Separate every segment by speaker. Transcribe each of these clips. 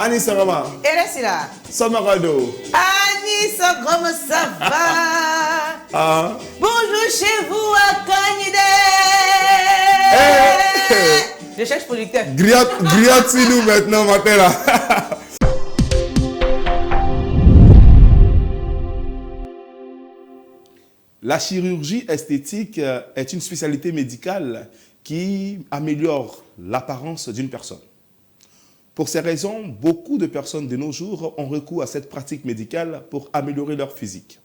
Speaker 1: Anissa Rama.
Speaker 2: Et là, c'est là.
Speaker 1: Samarado.
Speaker 2: Anissa Rama, ça va? Bonjour chez vous à Canidé. Je cherche producteur.
Speaker 1: Griat-nous maintenant, matin là. La chirurgie esthétique est une spécialité médicale qui améliore l'apparence d'une personne. Pour ces raisons, beaucoup de personnes de nos jours ont recours à cette pratique médicale pour améliorer leur physique.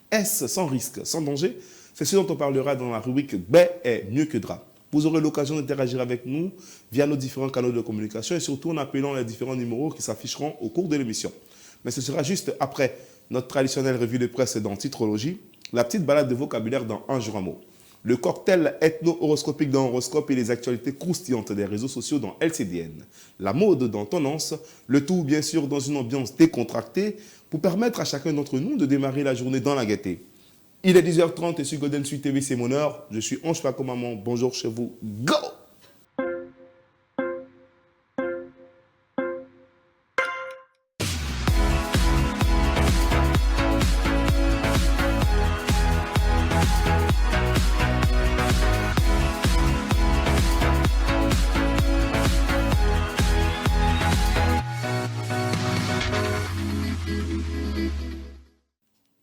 Speaker 1: Est-ce sans risque, sans danger? C'est ce dont on parlera dans la rubrique « Baie est mieux que drap ». Vous aurez l'occasion d'interagir avec nous via nos différents canaux de communication et surtout en appelant les différents numéros qui s'afficheront au cours de l'émission. Mais ce sera juste après notre traditionnelle revue de presse dans Titrologie, la petite balade de vocabulaire dans Un jour un mot, le cocktail ethno-horoscopique dans Horoscope et les actualités croustillantes des réseaux sociaux dans LCDN, la mode dans Tendance, le tout bien sûr dans une ambiance décontractée pour permettre à chacun d'entre nous de démarrer la journée dans la gaieté. Il est 10h30 et sur Golden Suite TV, c'est mon heure. Je suis Ange Paco Maman. Bonjour chez vous. Go!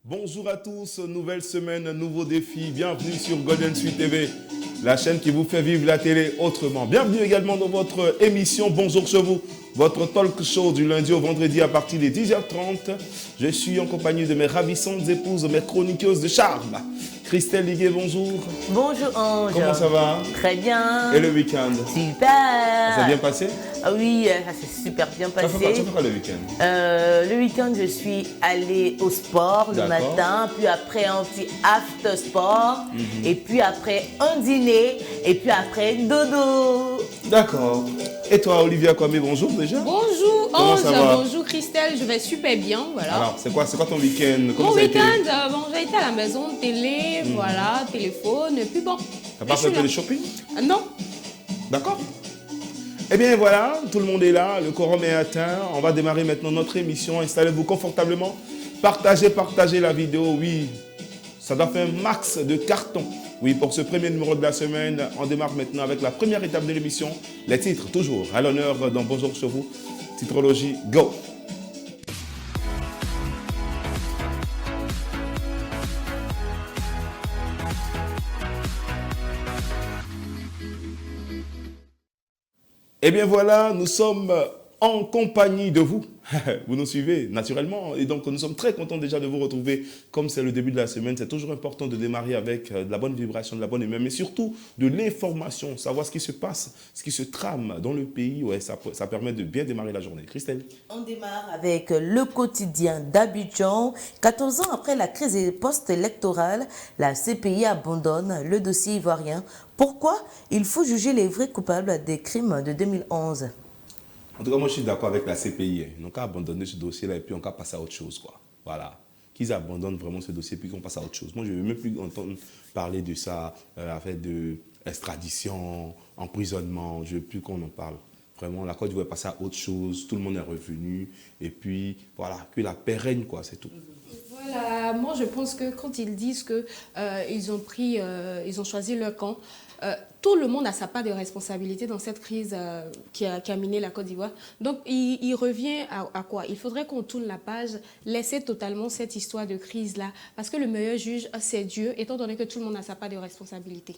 Speaker 1: Bonjour à tous, nouvelle semaine, nouveau défi. Bienvenue sur Golden Suite TV, la chaîne qui vous fait vivre la télé autrement. Bienvenue également dans votre émission Bonjour chez vous, votre talk show du lundi au vendredi à partir des 10h30. Je suis en compagnie de mes ravissantes épouses, mes chroniqueuses de charme. Christelle Liguet, bonjour.
Speaker 2: Bonjour Ange.
Speaker 1: Comment ça va?
Speaker 2: Très bien.
Speaker 1: Et le week-end?
Speaker 2: Super.
Speaker 1: Ça s'est bien passé?
Speaker 2: Ah oui, ça s'est super bien passé.
Speaker 1: Tu as fait quoi le week-end?
Speaker 2: Le week-end, je suis allée au sport le matin, puis après un petit after sport, et puis après un dîner, et puis après dodo. D'accord.
Speaker 1: Et toi, Olivia Kwame, bonjour déjà.
Speaker 3: Bonjour Ange, bonjour Christelle, je vais super bien, voilà.
Speaker 1: Alors, c'est quoi ton week-end?
Speaker 3: Mon week-end, bon, j'ai été à la maison, télé, voilà, téléphone, et puis bon.
Speaker 1: T'as pas fait un peu de shopping?
Speaker 3: Non.
Speaker 1: D'accord. Eh bien voilà, tout le monde est là, le quorum est atteint. On va démarrer maintenant notre émission. Installez-vous confortablement. Partagez la vidéo. Oui, ça doit faire un max de cartons. Oui, pour ce premier numéro de la semaine, on démarre maintenant avec la première étape de l'émission. Les titres, toujours à l'honneur dans Bonjour chez vous. Titrologie, go! Eh bien voilà, nous sommes en compagnie de vous. Vous nous suivez naturellement et donc nous sommes très contents déjà de vous retrouver. Comme c'est le début de la semaine, c'est toujours important de démarrer avec de la bonne vibration, de la bonne humeur, mais surtout de l'information, savoir ce qui se passe, ce qui se trame dans le pays. Ouais, ça permet de bien démarrer la journée. Christelle?
Speaker 2: On démarre avec le quotidien d'Abidjan. 14 ans après la crise post-électorale, la CPI abandonne le dossier ivoirien. Pourquoi? Il faut juger les vrais coupables des crimes de 2011.
Speaker 1: En tout cas, moi, je suis d'accord avec la CPI. Ils n'ont qu'à abandonner ce dossier-là et puis on qu'à passer à autre chose, quoi. Voilà. Qu'ils abandonnent vraiment ce dossier et puis qu'on passe à autre chose. Moi, je ne veux même plus entendre parler de ça, affaire de extradition, emprisonnement. Je ne veux plus qu'on en parle. Vraiment, la Côte d'Ivoire est passée à autre chose. Tout le monde est revenu. Et puis, voilà, que la paix règne, quoi, c'est tout.
Speaker 3: Voilà, moi, je pense que quand ils disent qu'ils ont choisi leur camp, tout le monde a sa part de responsabilité dans cette crise qui a miné la Côte d'Ivoire. Donc, il revient à quoi? Il faudrait qu'on tourne la page, laisser totalement cette histoire de crise-là. Parce que le meilleur juge, c'est Dieu, étant donné que tout le monde a sa part de responsabilité.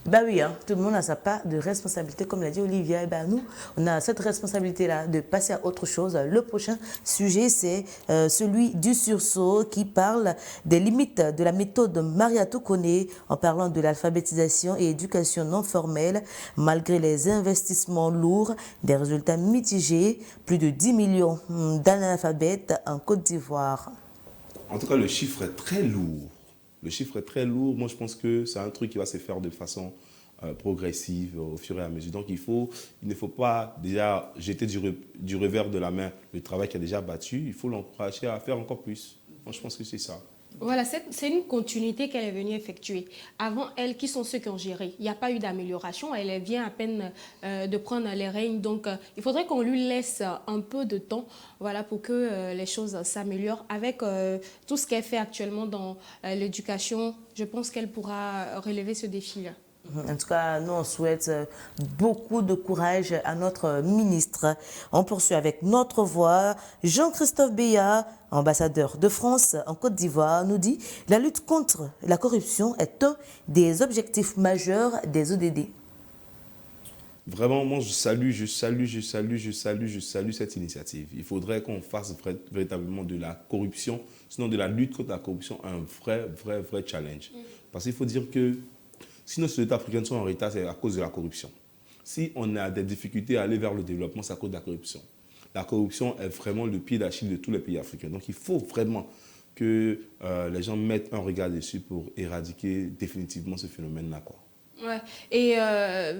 Speaker 2: Ben oui, hein, tout le monde a sa part de responsabilité, comme l'a dit Olivia. Et ben nous, on a cette responsabilité-là de passer à autre chose. Le prochain sujet, c'est celui du sursaut qui parle des limites de la méthode Mariatou Koné en parlant de l'alphabétisation et éducation non formelle. Malgré les investissements lourds, des résultats mitigés, plus de 10 millions d'analphabètes en Côte d'Ivoire.
Speaker 1: En tout cas, le chiffre est très lourd. Le chiffre est très lourd. Moi, je pense que c'est un truc qui va se faire de façon progressive au fur et à mesure. Donc, il ne faut pas déjà jeter du revers de la main le travail qui a déjà battu. Il faut l'encourager à faire encore plus. Moi, je pense que c'est ça.
Speaker 3: Voilà, c'est une continuité qu'elle est venue effectuer. Avant elle, qui sont ceux qui ont géré? Il n'y a pas eu d'amélioration. Elle vient à peine de prendre les règnes. Donc, il faudrait qu'on lui laisse un peu de temps, voilà, pour que les choses s'améliorent. Avec tout ce qu'elle fait actuellement dans l'éducation, je pense qu'elle pourra relever ce défi-là.
Speaker 2: En tout cas, nous, on souhaite beaucoup de courage à notre ministre. On poursuit avec notre voix. Jean-Christophe Béat, ambassadeur de France en Côte d'Ivoire, nous dit « La lutte contre la corruption est un des objectifs majeurs des ODD ».
Speaker 1: Vraiment, moi, je salue cette initiative. Il faudrait qu'on fasse véritablement de la corruption, sinon de la lutte contre la corruption, un vrai challenge. Parce qu'il faut dire que si nos sociétés africaines sont en retard, c'est à cause de la corruption. Si on a des difficultés à aller vers le développement, c'est à cause de la corruption. La corruption est vraiment le pied d'Achille de tous les pays africains. Donc il faut vraiment que les gens mettent un regard dessus pour éradiquer définitivement ce phénomène-là, quoi.
Speaker 3: Ouais. Et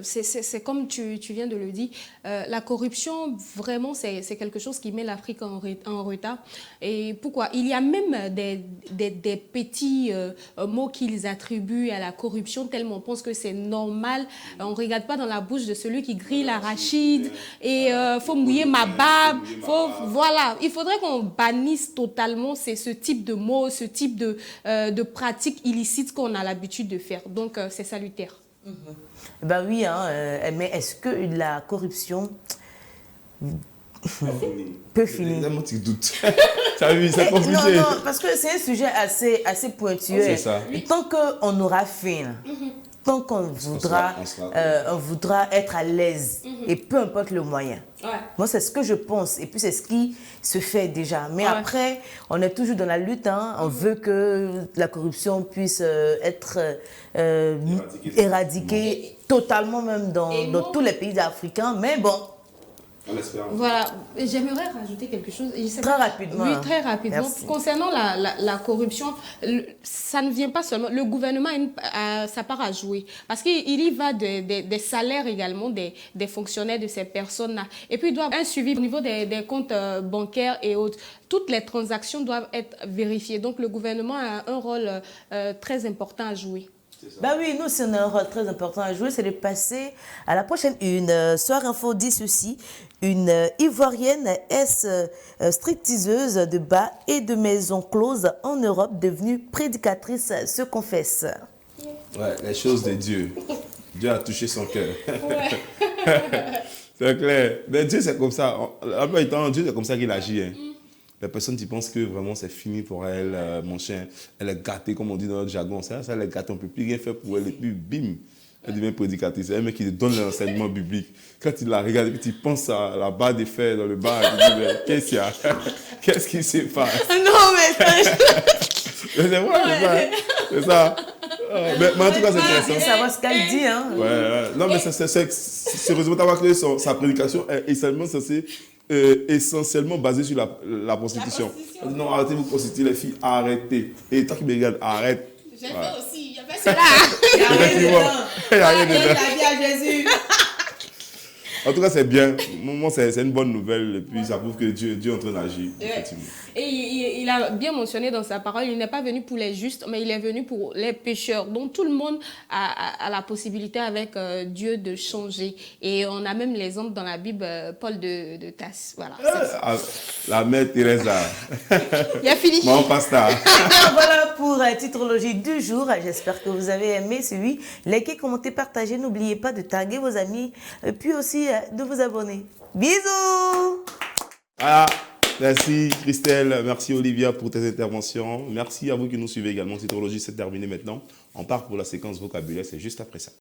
Speaker 3: c'est comme tu viens de le dire, la corruption, vraiment, c'est quelque chose qui met l'Afrique en retard. Et pourquoi? Il y a même des petits mots qu'ils attribuent à la corruption, tellement on pense que c'est normal. On ne regarde pas dans la bouche de celui qui grille l'arachide et faut mouiller ma barbe. Voilà, il faudrait qu'on bannisse totalement ce type de mots, ce type de pratiques illicites qu'on a l'habitude de faire. Donc, c'est salutaire.
Speaker 2: Ben oui, hein, mais est-ce que la corruption peut finir?
Speaker 1: Évidemment, tu doutes. C'est compliqué.
Speaker 2: Non, parce que c'est un sujet assez pointueux.
Speaker 1: C'est ça.
Speaker 2: Et tant qu'on aura faim, tant qu'on voudra être à l'aise, et peu importe le moyen.
Speaker 3: Ouais.
Speaker 2: Moi, c'est ce que je pense. Et puis, c'est ce qui se fait déjà. Mais après, on est toujours dans la lutte. Hein. On veut que la corruption puisse être éradiquée totalement, même dans tous les pays africains. Mais bon.
Speaker 3: Voilà, j'aimerais rajouter quelque chose.
Speaker 2: Très rapidement.
Speaker 3: Oui, très rapidement.
Speaker 2: Merci.
Speaker 3: Concernant la corruption, ça ne vient pas seulement. Le gouvernement a sa part à jouer. Parce qu'il y va des salaires également des fonctionnaires de ces personnes-là. Et puis, il doit y avoir un suivi au niveau des comptes bancaires et autres. Toutes les transactions doivent être vérifiées. Donc, le gouvernement a un rôle très important à jouer.
Speaker 2: Bah oui, nous, c'est un rôle très important à jouer, c'est de passer à la prochaine une. Soir Info dit ceci, une Ivoirienne stripteaseuse de bas et de maisons closes en Europe, devenue prédicatrice, se confesse.
Speaker 1: Ouais, les choses de Dieu. Dieu a touché son cœur. C'est clair. Mais Dieu, c'est comme ça. La plupart du temps, Dieu, c'est comme ça qu'il agit. Hein. Les personnes qui pensent que vraiment c'est fini pour elle, mon chien, elle est gâtée, comme on dit dans notre jargon. Ça elle est gâtée, on ne peut plus rien faire pour elle. Et puis, bim, elle devient prédicatrice. C'est un mec qui te donne l'enseignement biblique. Quand il la regarde, tu penses à la barre des fers dans le bar, tu dis, mais qu'est-ce qu'il y a? Qu'est-ce qui se passe?
Speaker 2: Non, mais
Speaker 1: c'est vrai, c'est ça. Mais en tout cas, c'est intéressant.
Speaker 2: Savoir ce qu'elle dit. Hein.
Speaker 1: Ouais. Non, mais c'est heureusement d'avoir créé sa prédication est essentiellement basée sur la prostitution. Non, arrêtez vous prostituer, les filles, arrêtez. Et toi qui me regardes, arrête.
Speaker 3: J'ai fait aussi, il y avait cela.
Speaker 2: Il y a rien dedans.
Speaker 1: Il y a rien dedans.
Speaker 2: La vie à Jésus.
Speaker 1: En tout cas, c'est bien. Moi, c'est une bonne nouvelle. Et puis, ça prouve que Dieu est en train d'agir. Effectivement.
Speaker 3: Et il a bien mentionné dans sa parole, il n'est pas venu pour les justes, mais il est venu pour les pécheurs. Donc, tout le monde a la possibilité avec Dieu de changer. Et on a même l'exemple dans la Bible, Paul de Tasse. Voilà.
Speaker 1: La mère Teresa.
Speaker 3: Il a fini.
Speaker 1: Mon pasteur.
Speaker 2: Voilà pour Titrologie du jour. J'espère que vous avez aimé celui. Likez, commentez, partagez. N'oubliez pas de taguer vos amis. Puis aussi de vous abonner. Bisous.
Speaker 1: Voilà. Merci Christelle, merci Olivia pour tes interventions. Merci à vous qui nous suivez également. Titrologie, c'est terminé maintenant. On part pour la séquence vocabulaire, c'est juste après ça.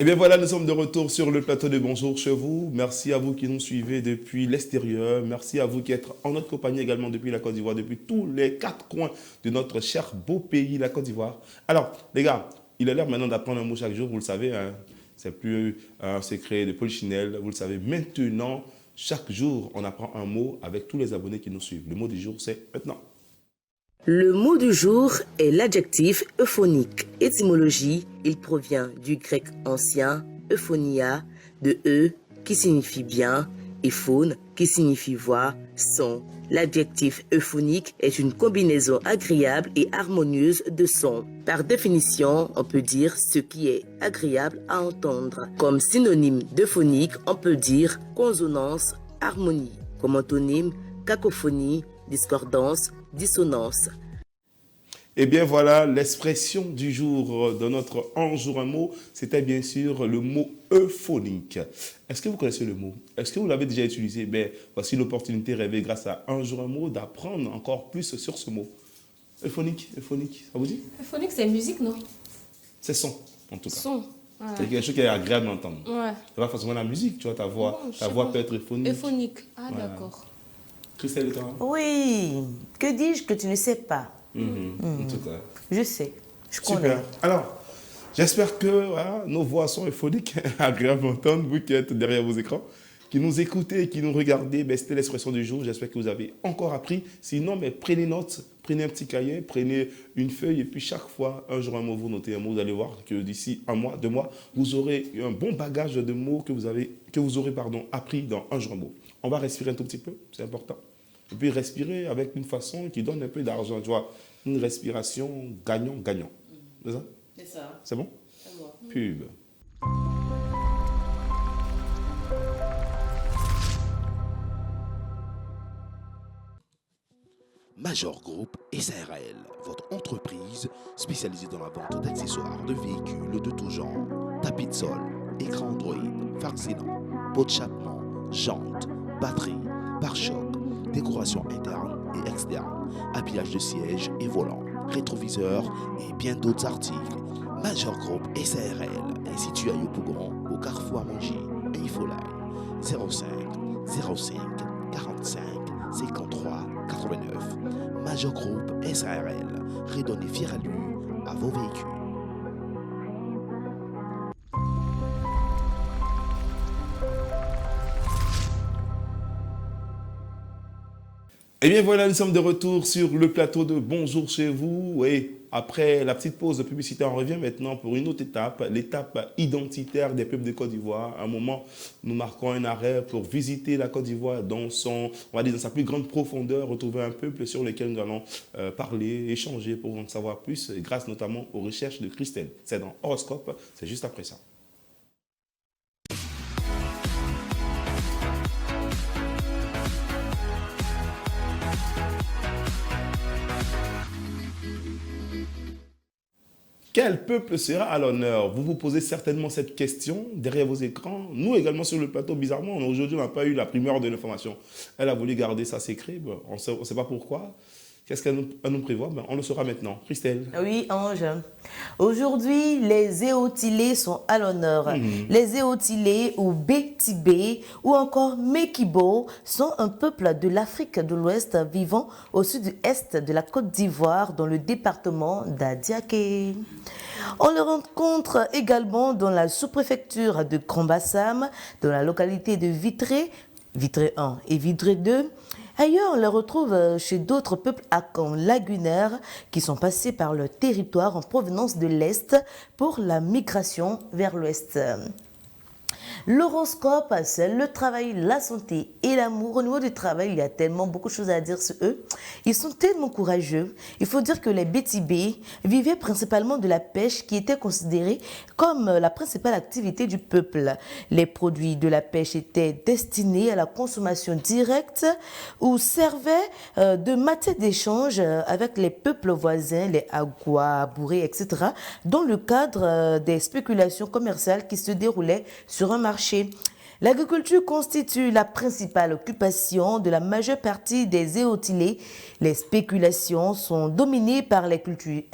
Speaker 1: Et bien voilà, nous sommes de retour sur le plateau de Bonjour chez vous. Merci à vous qui nous suivez depuis l'extérieur. Merci à vous qui êtes en notre compagnie également depuis la Côte d'Ivoire, depuis tous les 4 coins de notre cher beau pays, la Côte d'Ivoire. Alors, les gars, il est l'heure maintenant d'apprendre un mot chaque jour, vous le savez. Hein, c'est plus un secret de Polichinelle, vous le savez. Maintenant, chaque jour, on apprend un mot avec tous les abonnés qui nous suivent. Le mot du jour, c'est maintenant.
Speaker 2: Le mot du jour est l'adjectif euphonique. Étymologie, il provient du grec ancien euphonia, de qui signifie bien, et phone qui signifie voix, son. L'adjectif euphonique est une combinaison agréable et harmonieuse de sons. Par définition, on peut dire ce qui est agréable à entendre. Comme synonyme d'euphonique, on peut dire consonance, harmonie. Comme antonyme, cacophonie, discordance, dissonance.
Speaker 1: Eh bien voilà, l'expression du jour de notre Un jour un mot, c'était bien sûr le mot euphonique. Est-ce que vous connaissez le mot? Est-ce que vous l'avez déjà utilisé? Voici l'opportunité rêvée grâce à Un jour un mot d'apprendre encore plus sur ce mot. Euphonique, ça vous dit?
Speaker 3: Euphonique, c'est musique, non?
Speaker 1: C'est son, en tout cas.
Speaker 3: Son. Ouais.
Speaker 1: C'est quelque chose qui est agréable d'entendre.
Speaker 3: Ouais.
Speaker 1: C'est pas forcément la musique, tu vois, ta voix peut être euphonique.
Speaker 3: Euphonique,
Speaker 1: Ouais.
Speaker 3: d'accord.
Speaker 1: Christelle, toi?
Speaker 2: Oui, que dis-je que tu ne sais pas?
Speaker 1: En tout cas.
Speaker 2: Je sais, je connais.
Speaker 1: Super. Alors, j'espère que voilà, nos voix sont euphoniques, agréables d'entendre, vous qui êtes derrière vos écrans, qui nous écoutez, qui nous regardez. C'était l'expression du jour. J'espère que vous avez encore appris. Sinon, prenez note, prenez un petit cahier, prenez une feuille et puis chaque fois, un jour un mot, vous notez un mot. Vous allez voir que d'ici un mois, 2 mois, vous aurez un bon bagage de mots que vous aurez appris dans un jour un mot. On va respirer un tout petit peu, c'est important. Et puis respirer avec une façon qui donne un peu d'argent, tu vois. Une respiration gagnant-gagnant. C'est ça?
Speaker 2: C'est ça.
Speaker 1: C'est bon?
Speaker 2: C'est bon.
Speaker 1: Pub.
Speaker 4: Major Group SARL, votre entreprise spécialisée dans la vente d'accessoires de véhicules de tout genre. Tapis de sol, écran Android, farcinant, pot de chapement, jantes, batterie, pare-choc, décoration interne et externe, habillage de siège et volant, rétroviseur et bien d'autres articles. Major Group SARL est situé à Yopougon, au carrefour à Mongy et Ifolai. 05 05 45 53 89. Major Group SARL, redonnez fier à lui à vos véhicules.
Speaker 1: Eh bien voilà, nous sommes de retour sur le plateau de Bonjour chez vous. Et après la petite pause de publicité, on revient maintenant pour une autre étape, l'étape identitaire des peuples de Côte d'Ivoire. À un moment, nous marquons un arrêt pour visiter la Côte d'Ivoire dans sa plus grande profondeur, retrouver un peuple sur lequel nous allons parler, échanger pour en savoir plus, grâce notamment aux recherches de Christelle. C'est dans Horoscope, c'est juste après ça. Quel peuple sera à l'honneur? Vous vous posez certainement cette question derrière vos écrans. Nous également sur le plateau, bizarrement, aujourd'hui, on n'a pas eu la primeur de l'information. Elle a voulu garder ça secret. On ne sait pas pourquoi. Qu'est-ce qu'elle nous prévoit? On le saura maintenant. Christelle.
Speaker 2: Oui, Ange. Aujourd'hui, les Éotilés sont à l'honneur. Les Éotilés ou Bétibé ou encore Mekibo sont un peuple de l'Afrique de l'Ouest vivant au sud-est de la Côte d'Ivoire dans le département d'Adiaké. On le rencontre également dans la sous-préfecture de Grand-Bassam, dans la localité de Vitré 1 et Vitré 2. Ailleurs, on les retrouve chez d'autres peuples lagunaires qui sont passés par le territoire en provenance de l'Est pour la migration vers l'Ouest. L'horoscope, c'est le travail, la santé et l'amour. Au niveau du travail, il y a tellement beaucoup de choses à dire sur eux. Ils sont tellement courageux. Il faut dire que les Bétibés vivaient principalement de la pêche qui était considérée comme la principale activité du peuple. Les produits de la pêche étaient destinés à la consommation directe ou servaient de matière d'échange avec les peuples voisins, les Agua, Bouré, etc., dans le cadre des spéculations commerciales qui se déroulaient sur un marché. L'agriculture constitue la principale occupation de la majeure partie des Éotilés. Les spéculations sont dominées par les cultures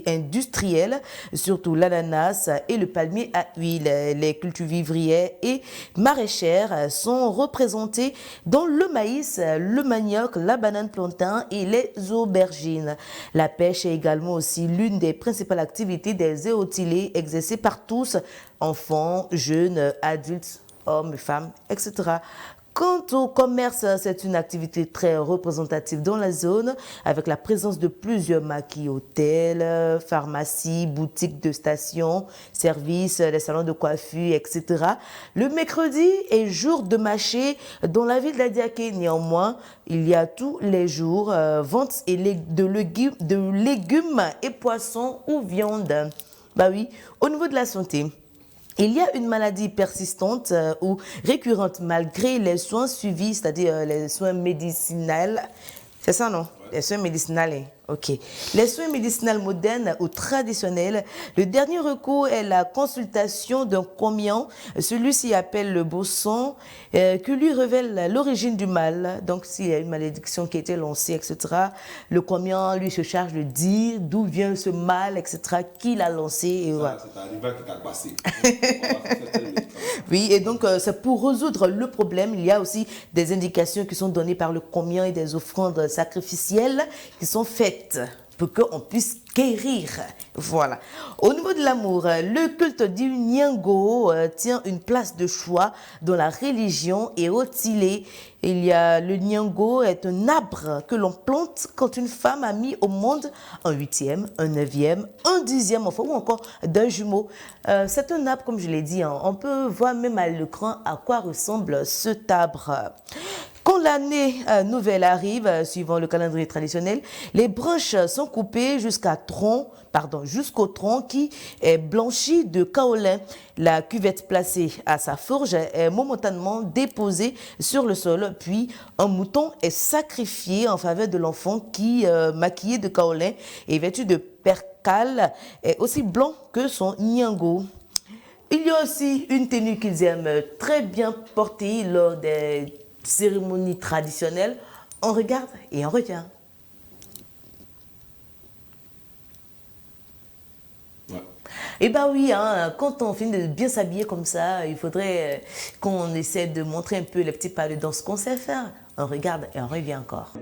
Speaker 2: industrielles, surtout l'ananas et le palmier à huile. Les cultures vivrières et maraîchères sont représentées dans le maïs, le manioc, la banane plantain et les aubergines. La pêche est également aussi l'une des principales activités des Éotilés exercées par tous, enfants, jeunes, adultes, hommes, femmes, etc. Quant au commerce, c'est une activité très représentative dans la zone, avec la présence de plusieurs maquis, hôtels, pharmacies, boutiques de stations, services, les salons de coiffure, etc. Le mercredi est jour de marché dans la ville d'Adiaké. Néanmoins, il y a tous les jours vente de légumes et poissons ou viande. Bah oui, au niveau de la santé, il y a une maladie persistante ou récurrente malgré les soins suivis, c'est-à-dire les soins médicinaux. C'est ça, non? Les soins médicinaux, ok. Les soins médicinaux modernes ou traditionnels, le dernier recours est la consultation d'un comian. Celui-ci appelle le bosson, qui lui révèle l'origine du mal. Donc, s'il y a une malédiction qui a été lancée, etc., le comian, lui, se charge de dire d'où vient ce mal, etc., qui l'a lancé. Et voilà.
Speaker 1: C'est un rival qui t'a passé.
Speaker 2: Oui, et donc, c'est pour résoudre le problème. Il y a aussi des indications qui sont données par le comian et des offrandes sacrificielles qui sont faites pour qu'on puisse guérir. Voilà. Au niveau de l'amour, le culte du Nyango tient une place de choix dans la religion et Otile. Il y a le Nyango est un arbre que l'on plante quand une femme a mis au monde un 8e, un 9e, un 10e enfant ou encore d'un jumeau. C'est un arbre, comme je l'ai dit, hein, on peut voir même à l'écran à quoi ressemble cet arbre. Quand l'année nouvelle arrive, suivant le calendrier traditionnel, les branches sont coupées jusqu'au tronc qui est blanchi de kaolin. La cuvette placée à sa fourche est momentanément déposée sur le sol, puis un mouton est sacrifié en faveur de l'enfant qui, maquillé de kaolin et vêtu de percale, est aussi blanc que son nyango. Il y a aussi une tenue qu'ils aiment très bien porter lors des cérémonie traditionnelle, on regarde et on revient.
Speaker 1: Ouais.
Speaker 2: Et bah oui, hein, quand on finit de bien s'habiller comme ça, il faudrait qu'on essaie de montrer un peu les petits pas de danse qu'on sait faire. On regarde et on revient encore.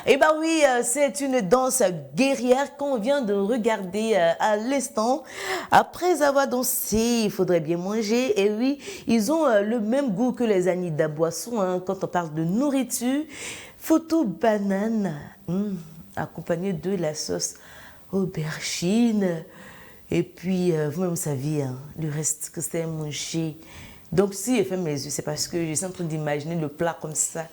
Speaker 2: Eh bien oui, c'est une danse guerrière qu'on vient de regarder à l'instant. Après avoir dansé, il faudrait bien manger. Et oui, ils ont le même goût que les Anida Boisson hein, quand on parle de nourriture. Photo banane, accompagnée de la sauce aubergine. Et puis, vous-même savez, hein, le reste que c'est manger. Donc si je ferme mes yeux, c'est parce que je suis en train d'imaginer le plat comme ça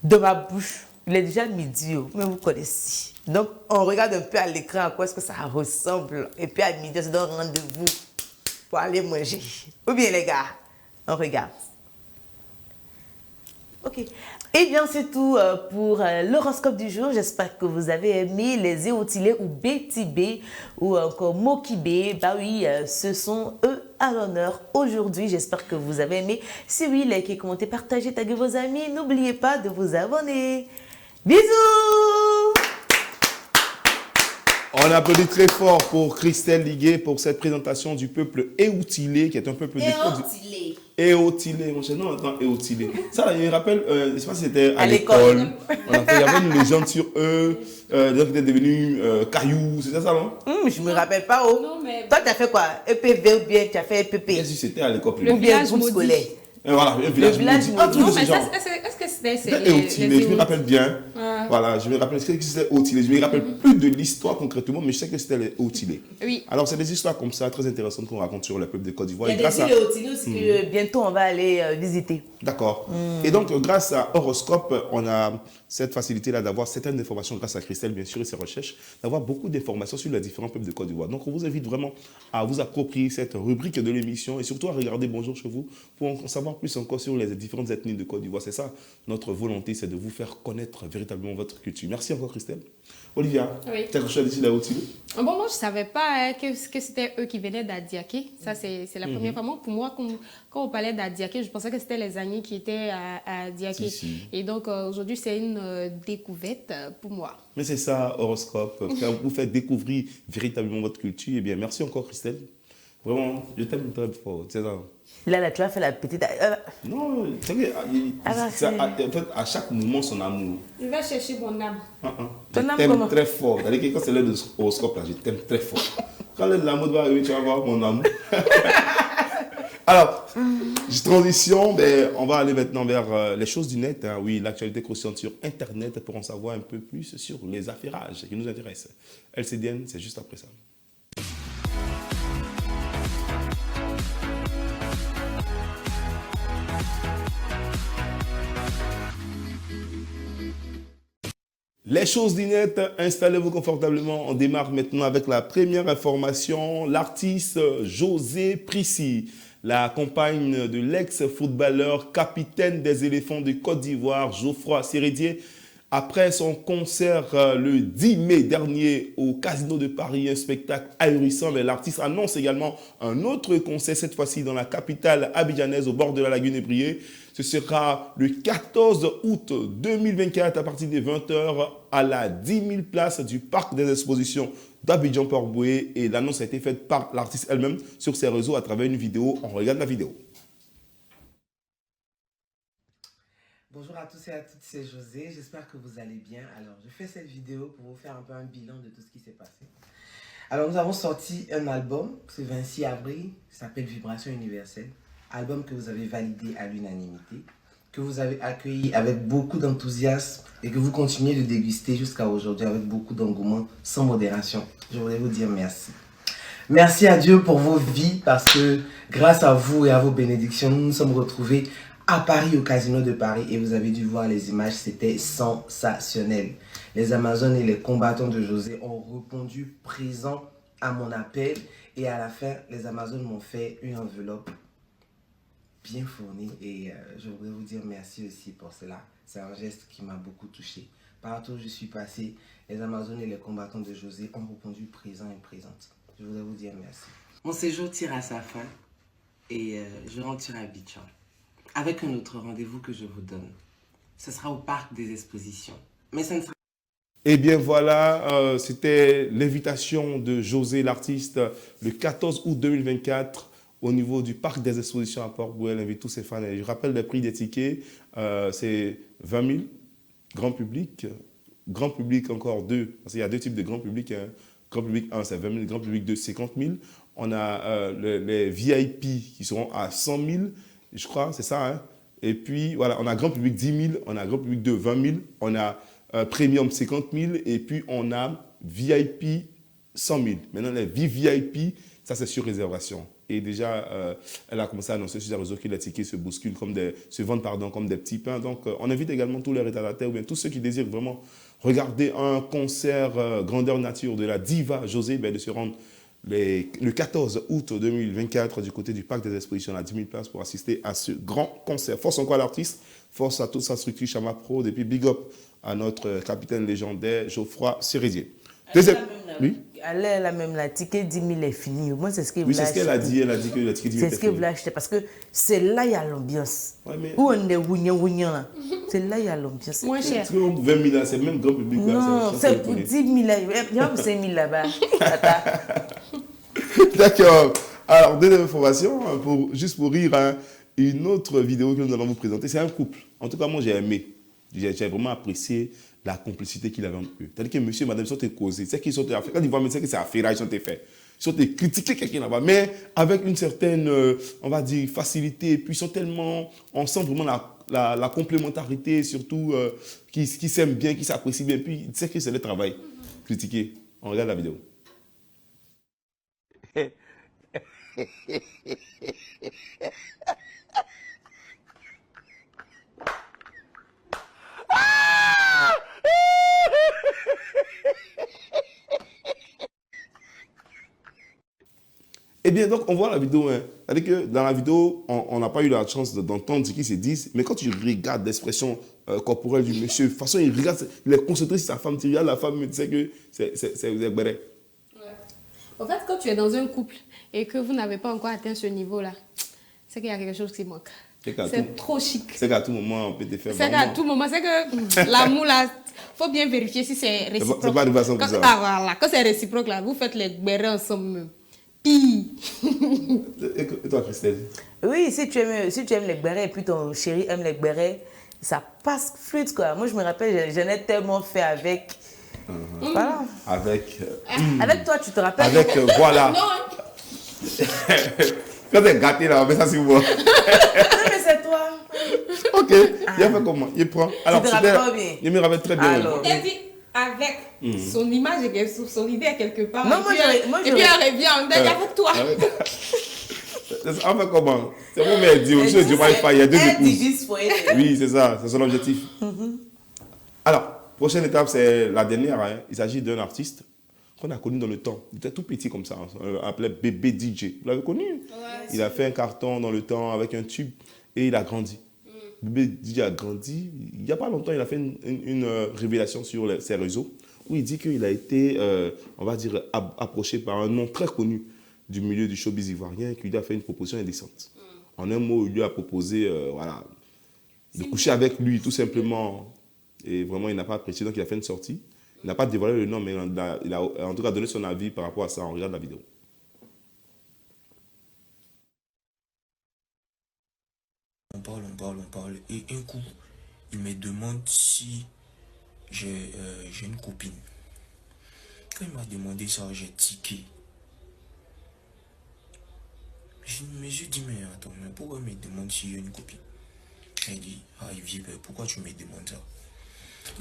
Speaker 2: dans ma bouche. Il est déjà midi, mais vous connaissez. Donc, on regarde un peu à l'écran à quoi est-ce que ça ressemble. Et puis à midi, on se donne rendez-vous pour aller manger. Ou bien les gars, on regarde. Ok. Eh bien, c'est tout pour l'horoscope du jour. J'espère que vous avez aimé les éotilés ou bétibé ou encore mokibé. Bah oui, ce sont eux à l'honneur aujourd'hui. J'espère que vous avez aimé. Si oui, likez, commentez, partagez, taguez vos amis. N'oubliez pas de vous abonner. Bisous!
Speaker 1: On applaudit très fort pour Christelle Liguet pour cette présentation du peuple Éoutilé, qui est un peuple Éoutilé, mon cher. Non, attends, Éoutilé. Ça, il me rappelle, je ne sais pas si c'était à l'école. Il y avait une légende sur eux, qui étaient devenus cailloux, c'est ça, non?
Speaker 2: Je ne me rappelle pas. Oh.
Speaker 3: Non, mais...
Speaker 2: Toi, tu as fait quoi? EPV ou bien tu as fait EPP?
Speaker 1: Qu'est-ce que c'était à l'école?
Speaker 2: Ou bien groupe scolaire?
Speaker 1: Voilà, un village maudit.
Speaker 3: Non, mais est-ce que c'était
Speaker 1: Éoutilé, je me rappelle bien. Voilà, je me rappelle que c'était Éoutilé. Je ne me rappelle plus de l'histoire concrètement, mais je sais que c'était les Éoutilé.
Speaker 3: Oui.
Speaker 1: Alors, c'est des histoires comme ça, très intéressantes qu'on raconte sur le peuple de Côte d'Ivoire.
Speaker 2: Il y a des îles Éoutilé aussi que bientôt on va aller visiter.
Speaker 1: D'accord. Et donc, grâce à Horoscope, on a cette facilité-là d'avoir certaines informations, grâce à Christelle, bien sûr, et ses recherches, d'avoir beaucoup d'informations sur les différents peuples de Côte d'Ivoire. Donc, on vous invite vraiment à vous approprier cette rubrique de l'émission et surtout à regarder Bonjour chez vous pour en savoir plus encore sur les différentes ethnies de Côte d'Ivoire. C'est ça, notre volonté, c'est de vous faire connaître véritablement votre culture. Merci encore, Christelle. Olivia,
Speaker 3: oui.
Speaker 1: Tu as quelque chose à dire là-dessus?
Speaker 3: Bon, moi, je ne savais pas que c'était eux qui venaient d'Adiaké. Ça, c'est la première fois. Moi, pour moi, quand on parlait d'Adiaké, je pensais que c'était les Agnis qui étaient à Adiaké. Si. Et donc, aujourd'hui, c'est une découverte pour moi.
Speaker 1: Mais c'est ça, Horoscope. Quand vous faites découvrir véritablement votre culture, eh bien, merci encore, Christelle. Vraiment, je t'aime très fort. C'est ça.
Speaker 2: Là, tu as fait la petite...
Speaker 1: Non, c'est que, en fait, à chaque moment, son amour.
Speaker 3: Je vais chercher mon âme.
Speaker 1: Je t'aime très fort. C'est-à-dire que quand c'est l'heure de l'horoscope, là, je t'aime très fort. Quand l'heure de l'amour va arriver, tu vas voir mon amour. Alors, transition, ben, on va aller maintenant vers les choses du net. Hein. Oui, l'actualité croustillante sur Internet pour en savoir un peu plus sur les affairages qui nous intéressent. LCDN, c'est juste après ça. Les choses du net, installez-vous confortablement. On démarre maintenant avec la première information. L'artiste José Prissy, la compagne de l'ex-footballeur capitaine des éléphants de Côte d'Ivoire, Geoffroy Sérédier, après son concert le 10 mai dernier au Casino de Paris, un spectacle ahurissant, mais l'artiste annonce également un autre concert, cette fois-ci dans la capitale abidjanaise au bord de la lagune Ébrié. Ce sera le 14 août 2024 à partir des 20h à la 10 000 places du Parc des Expositions d'Abidjan-Port-Boué. Et l'annonce a été faite par l'artiste elle-même sur ses réseaux à travers une vidéo. On regarde la vidéo.
Speaker 5: Bonjour à tous et à toutes, c'est José, j'espère que vous allez bien. Alors, je fais cette vidéo pour vous faire un peu un bilan de tout ce qui s'est passé. Alors, nous avons sorti un album, ce 26 avril, qui s'appelle Vibration Universelle. Album que vous avez validé à l'unanimité, que vous avez accueilli avec beaucoup d'enthousiasme et que vous continuez de déguster jusqu'à aujourd'hui avec beaucoup d'engouement, sans modération. Je voudrais vous dire merci. Merci à Dieu pour vos vies parce que grâce à vous et à vos bénédictions, nous nous sommes retrouvés à Paris, au Casino de Paris, et vous avez dû voir les images, c'était sensationnel. Les Amazones et les combattants de José ont répondu présent à mon appel, et à la fin, les Amazones m'ont fait une enveloppe bien fournie, et je voudrais vous dire merci aussi pour cela. C'est un geste qui m'a beaucoup touché. Partout où je suis passé, les Amazones et les combattants de José ont répondu présent et présente. Je voudrais vous dire merci. Mon séjour tire à sa fin, et je rentre sur Abidjan, avec un autre rendez-vous que je vous donne. Ce sera au Parc des Expositions. Mais ça ne sera...
Speaker 1: Eh bien voilà, c'était l'invitation de José l'artiste le 14 août 2024 au niveau du Parc des Expositions à Port-Boué. Elle invite tous ses fans. Je rappelle les prix des tickets, c'est 20 000, grand public encore 2, parce qu'il y a deux types de grand public. Hein. Grand public 1, c'est 20 000, grand public 2, 50 000. On a les VIP qui seront à 100 000. Je crois, c'est ça. Hein? Et puis, voilà, on a grand public 10 000, on a grand public de 20 000, on a premium 50 000, et puis on a VIP 100 000. Maintenant, les VIP, ça c'est sur réservation. Et déjà, elle a commencé à annoncer sur les réseaux que les tickets se bousculent, se vendent comme des petits pains. Donc, on invite également tous les retardataires, ou bien tous ceux qui désirent vraiment regarder un concert grandeur nature de la diva José, de se rendre le 14 août 2024 du côté du Parc des Expositions à 10 000 places pour assister à ce grand concert. Force encore à l'artiste, force à toute sa structure Chama Pro, et puis big up à notre capitaine légendaire Geoffroy Sérédier.
Speaker 2: Oui. Elle a même la ticket 10 000 est fini. Moi, c'est ce qu'elle
Speaker 1: c'est ce qu'elle a dit. Elle a dit que le ticket 10 000
Speaker 2: c'est ce qu'elle voulait acheter parce que c'est là il y a l'ambiance.
Speaker 1: Ouais, mais...
Speaker 2: Où on est wouignan là. C'est là il y a l'ambiance.
Speaker 3: Moins cher.
Speaker 1: 20 000 là, c'est même grand public.
Speaker 2: Non, c'est pour 10 000 là. Il y a 5 000 là-bas.
Speaker 1: D'accord. Alors, deuxième information, juste pour rire, hein, une autre vidéo que nous allons vous présenter, c'est un couple. En tout cas, moi, j'ai aimé. J'ai vraiment apprécié la complicité qu'il avait entre eux. C'est-à-dire que monsieur et madame sont causés. C'est qu'ils sont fait. Quand ils voient que c'est affaire, ils sont fait. Ils sont critiqués quelqu'un là-bas, mais avec une certaine, on va dire, facilité. Et puis, ils sont tellement, on sent vraiment la complémentarité, surtout, qui s'aiment bien, qui s'apprécient bien. Puis, tu sais que c'est le travail. Critiquer. On regarde la vidéo. Eh bien, donc, on voit la vidéo. Hein. C'est-à-dire que dans la vidéo, on n'a pas eu la chance d'entendre ce qu'ils se disent, mais quand tu regardes l'expression corporelle du monsieur, de toute façon, il regarde, il est concentré sur sa femme, tu regardes la femme, tu sais que c'est béret.
Speaker 3: En fait, quand tu es dans un couple et que vous n'avez pas encore atteint ce niveau-là, c'est qu'il y a quelque chose qui manque. C'est trop chic.
Speaker 1: C'est qu'à tout moment, on peut te faire.
Speaker 3: C'est qu'à tout moment, c'est que l'amour, là, il faut bien vérifier si c'est réciproque.
Speaker 1: C'est pas de façon comme ça.
Speaker 3: Ah, voilà, quand c'est réciproque, là, vous faites les bérets ensemble. Hi.
Speaker 1: Et toi, Christelle?
Speaker 2: Oui, si tu aimes les bérets et puis ton chéri aime les bérets, ça passe fluide, quoi. Moi, je me rappelle, j'en ai tellement fait avec. Voilà.
Speaker 1: Avec...
Speaker 2: Avec toi, tu te rappelles?
Speaker 1: Avec, voilà.
Speaker 3: Non.
Speaker 1: Quand t'es gâté là, on met ça sur moi.
Speaker 2: Non, mais c'est toi.
Speaker 1: Ok, il a fait comment? Il prend. Alors,
Speaker 2: te rappelles pas bien?
Speaker 1: Il me rappelle très bien.
Speaker 2: Alors.
Speaker 3: Il a dit avec son image et son idée à quelque part.
Speaker 2: Non,
Speaker 3: et puis elle revient, on dit avec toi.
Speaker 1: On fait comment? C'est mon mère dit, aussi, il y a deux
Speaker 2: Elle
Speaker 1: épouses.
Speaker 2: divise foyer.
Speaker 1: Oui, c'est ça, c'est son objectif. Alors, prochaine étape, c'est la dernière. Hein. Il s'agit d'un artiste qu'on a connu dans le temps. Il était tout petit comme ça, on l'appelait Bébé DJ. Vous l'avez connu? Ouais, il a fait un carton dans le temps avec un tube et il a grandi. Bébé DJ a grandi. Il n'y a pas longtemps, il a fait une révélation sur ses réseaux où il dit qu'il a été, on va dire, approché par un nom très connu du milieu du showbiz ivoirien qui lui a fait une proposition indécente. En un mot, il lui a proposé voilà, de coucher avec lui, tout simplement. Et vraiment, il n'a pas apprécié, donc il a fait une sortie. Il n'a pas dévoilé le nom, mais il a en tout cas donné son avis par rapport à ça. On regarde la vidéo.
Speaker 6: On parle. Et un coup, il me demande si j'ai une copine. Quand il m'a demandé ça, j'ai tiqué. Je me suis dit, mais attends, mais pourquoi il me demande si j'ai une copine? Il dit, ah, Yves, pourquoi tu me demandes ça?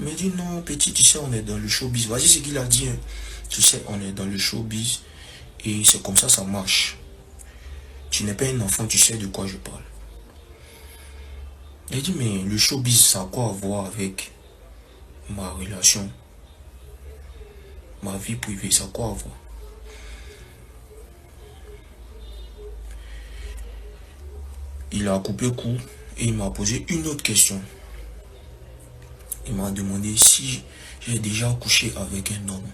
Speaker 6: Il me dit, non, petit, tu sais, on est dans le showbiz. Voici ce qu'il a dit. Hein. Tu sais, on est dans le showbiz et c'est comme ça marche. Tu n'es pas un enfant, tu sais de quoi je parle. Il dit, mais le showbiz, ça a quoi à voir avec ma relation? Ma vie privée, ça a quoi à voir? Il a coupé court et il m'a posé une autre question. Il m'a demandé si j'ai déjà couché avec un homme.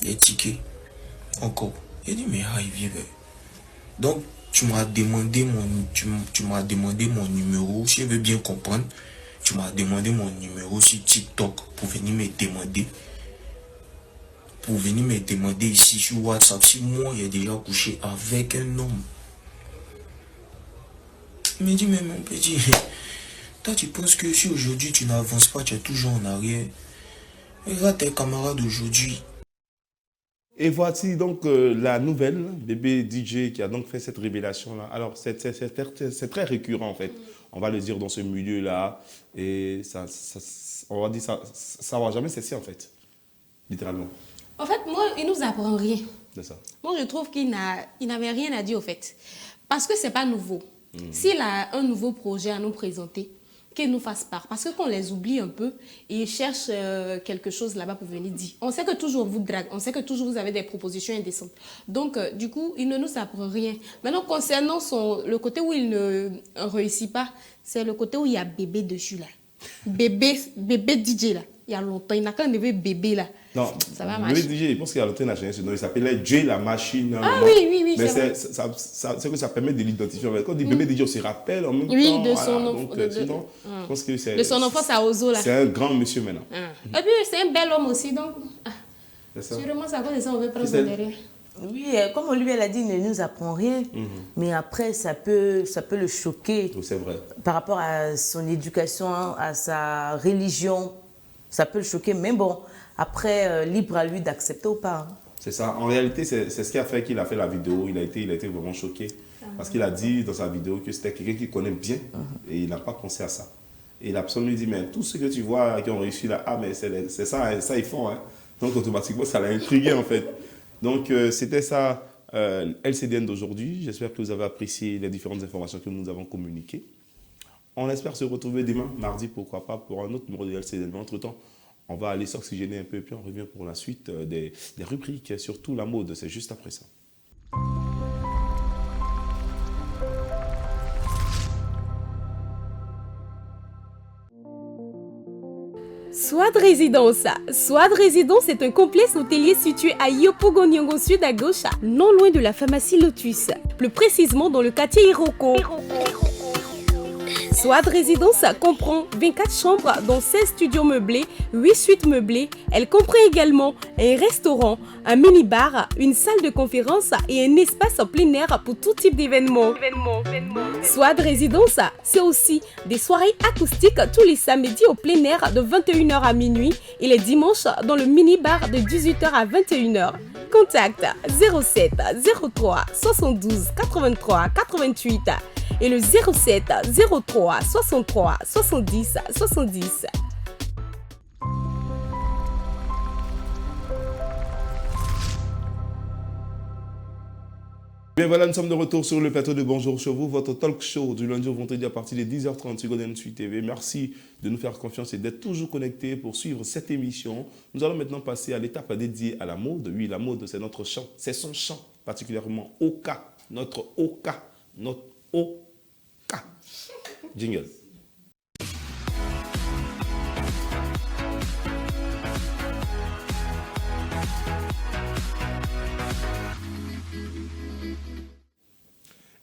Speaker 6: Il est tiqué. Encore. Il dit, mais il vient. Donc, tu m'as demandé mon numéro. Si je veux bien comprendre, tu m'as demandé mon numéro sur TikTok pour venir me demander. Pour venir me demander ici sur WhatsApp si moi j'ai déjà couché avec un homme. Il me dit, mais mon petit, toi tu penses que si aujourd'hui tu n'avances pas, tu es toujours en arrière. Regarde tes camarades d'aujourd'hui.
Speaker 1: Et voici donc la nouvelle, Bébé DJ qui a donc fait cette révélation-là. Alors c'est très récurrent en fait, on va le dire dans ce milieu-là. Et on va dire ça va jamais cesser en fait, littéralement.
Speaker 3: En fait, moi, il nous apprend rien.
Speaker 1: C'est ça.
Speaker 3: Moi, je trouve qu'il n'avait rien à dire au fait. Parce que ce n'est pas nouveau. S'il a un nouveau projet à nous présenter, qu'il nous fasse part. Parce que quand on les oublie un peu, ils cherchent quelque chose là-bas pour venir dire. On sait que toujours vous drague, on sait que toujours vous avez des propositions indécentes. Donc, du coup, il ne nous apprend rien. Maintenant, concernant le côté où il ne réussit pas, c'est le côté où il y a bébé dessus là. Bébé DJ là. Il y a longtemps, il n'a qu'un bébé là.
Speaker 1: Non,
Speaker 3: ça va marcher.
Speaker 1: Bébé DJ, je pense qu'il y a longtemps, il a changé ce nom. Il s'appelait Jay la machine.
Speaker 3: Ah oui,
Speaker 1: mais
Speaker 3: c'est
Speaker 1: c'est que ça permet de l'identifier. Quand on dit bébé DJ, on se rappelle en même temps.
Speaker 3: Oui, de son
Speaker 1: voilà.
Speaker 3: enfant.
Speaker 1: Sinon, je pense que c'est...
Speaker 3: De son enfance à Ozo là.
Speaker 1: C'est un grand monsieur maintenant.
Speaker 3: Et puis, c'est un bel homme aussi, donc...
Speaker 1: C'est ça.
Speaker 3: Sûrement, c'est à cause de ça on veut prendre son derrière.
Speaker 2: Oui, comme on lui a dit, il ne nous apprend rien. Mais après, ça peut le choquer.
Speaker 1: C'est vrai.
Speaker 2: Par rapport à son éducation, à sa religion, ça peut le choquer. Mais bon, après, libre à lui d'accepter ou pas.
Speaker 1: C'est ça. En réalité, c'est ce qui a fait qu'il a fait la vidéo. Il a été vraiment choqué. Parce qu'il a dit dans sa vidéo que c'était quelqu'un qu'il connaît bien. Et il n'a pas pensé à ça. Et il a absolument dit, mais tout ce que tu vois qui ont réussi là, mais c'est ça, hein, ça ils font. Hein. Donc automatiquement, ça l'a intrigué en fait. Donc, c'était ça, LCDN d'aujourd'hui. J'espère que vous avez apprécié les différentes informations que nous avons communiquées. On espère se retrouver demain, mardi, pourquoi pas, pour un autre numéro de LCDN. Mais entre-temps, on va aller s'oxygéner un peu et puis on revient pour la suite des rubriques, surtout la mode. C'est juste après ça.
Speaker 7: Swad Résidence. Swad Résidence est un complexe hôtelier situé à Yopougon-Nyongo Sud à Gaucha, non loin de la pharmacie Lotus, plus précisément dans le quartier Iroko. Swad Résidence comprend 24 chambres dont 16 studios meublés, 8 suites meublées. Elle comprend également un restaurant, un mini-bar, une salle de conférence et un espace plein air pour tout type d'événements. Swad Résidence, c'est aussi des soirées acoustiques tous les samedis au plein air de 21h à minuit et les dimanches dans le mini-bar de 18h à 21h. Contact 07 03 72 83 88 et le 07 03 63 70 70.
Speaker 1: Bien voilà, nous sommes de retour sur le plateau de Bonjour chez vous, votre talk show du lundi au vendredi à partir de 10h30 sur Golden Suite TV. Merci de nous faire confiance et d'être toujours connectés pour suivre cette émission. Nous allons maintenant passer à l'étape dédiée à la mode. Oui, la mode, c'est notre chant, c'est son chant, particulièrement Oka, notre Oka, notre Oka. Jingle.